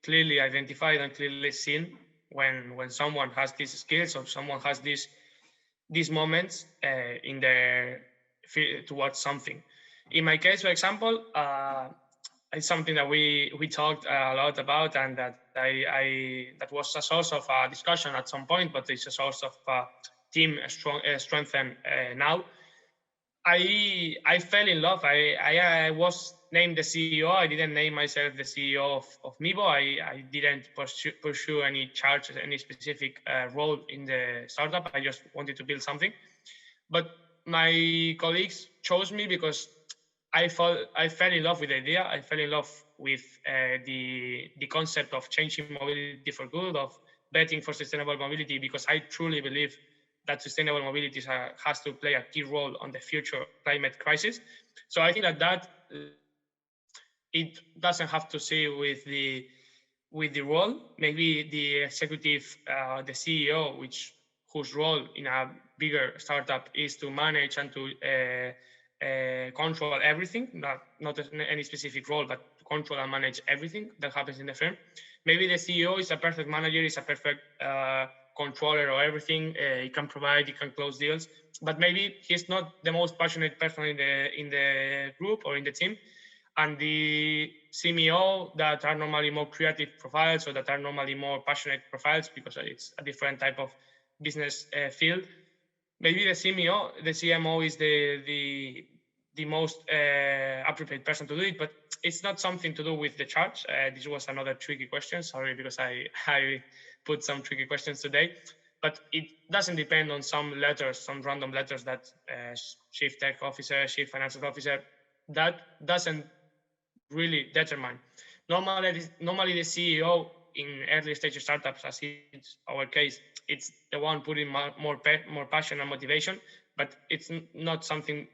clearly identified and clearly seen when someone has these skills or someone has these moments in their towards something. In my case, for example, it's something that we talked a lot about, and that that was a source of discussion at some point, but it's a source of team strengthen now. I fell in love. I was named the CEO. I didn't name myself the CEO of Miivo. I didn't pursue any charge, any specific role in the startup. I just wanted to build something. But my colleagues chose me because I fell in love with the idea. I fell in love with the concept of changing mobility for good, of betting for sustainable mobility, because I truly believe that sustainable mobility has to play a key role on the future climate crisis. So I think that it doesn't have to see with the role. Maybe the executive, the CEO, whose role in a bigger startup is to manage and to control everything, not any specific role, but to control and manage everything that happens in the firm. Maybe the CEO is a perfect manager, is a perfect controller of everything. He can provide, he can close deals, but maybe he's not the most passionate person in the group or in the team. And the CMO that are normally more creative profiles, or that are normally more passionate profiles, because it's a different type of business field. Maybe the CMO is the most appropriate person to do it, but it's not something to do with the charge. This was another tricky question. Sorry, because I put some tricky questions today, but it doesn't depend on some letters, some random letters that chief tech officer, chief financial officer, that doesn't really determine. Normally the CEO in early stage startups, as it's our case, it's the one putting more passion and motivation, but it's not something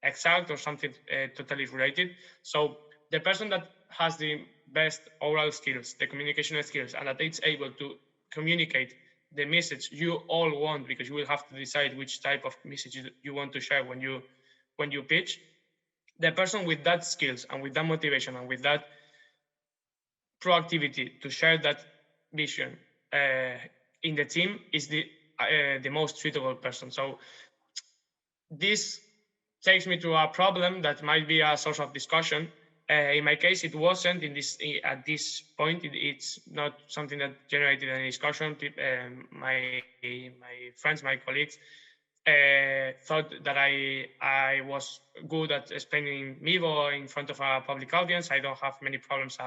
exact or something totally related. So the person that has the best oral skills, the communication skills, and that it's able to communicate the message you all want, because you will have to decide which type of message you want to share when you pitch. The person with that skills and with that motivation and with that proactivity to share that vision in the team is the most suitable person. So this takes me to a problem that might be a source of discussion. In my case, it wasn't. At this point, it's not something that generated any discussion. My friends, my colleagues, thought that I was good at explaining Miivo in front of a public audience. I don't have many problems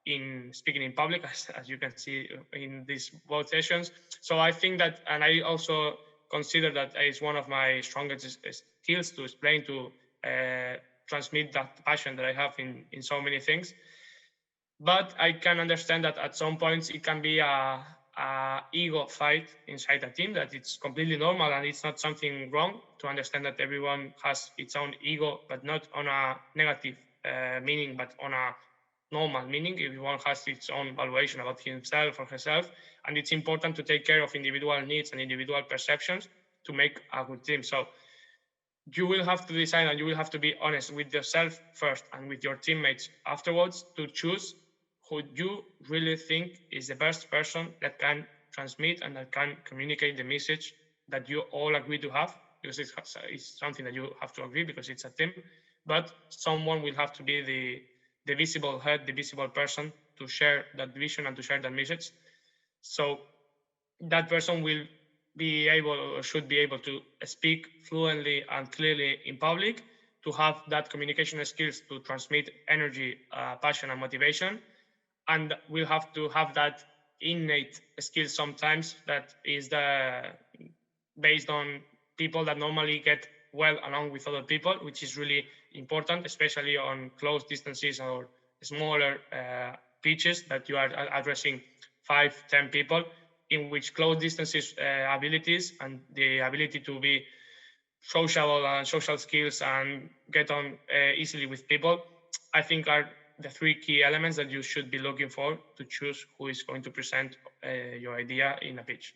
in speaking in public, as you can see in these both sessions. So I think that, and I also consider that it's one of my strongest skills to explain, to transmit that passion that I have in so many things. But I can understand that at some points it can be a ego fight inside a team, that it's completely normal, and it's not something wrong to understand that everyone has its own ego, but not on a negative meaning, but on a normal meaning. Everyone has its own valuation about himself or herself, and it's important to take care of individual needs and individual perceptions to make a good team. So you will have to decide, and you will have to be honest with yourself first and with your teammates afterwards, to choose who you really think is the best person that can transmit and that can communicate the message that you all agree to have, because it's something that you have to agree because it's a team. But someone will have to be the visible head, the visible person to share that vision and to share that message. So that person will be able, or should be able, to speak fluently and clearly in public, to have that communication skills to transmit energy, passion, and motivation. And we'll have to have that innate skill sometimes that is based on people that normally get well along with other people, which is really important, especially on close distances or smaller pitches that you are addressing 5-10 people, in which close distances abilities and the ability to be sociable and social skills and get on easily with people, I think are the 3 key elements that you should be looking for to choose who is going to present your idea in a pitch.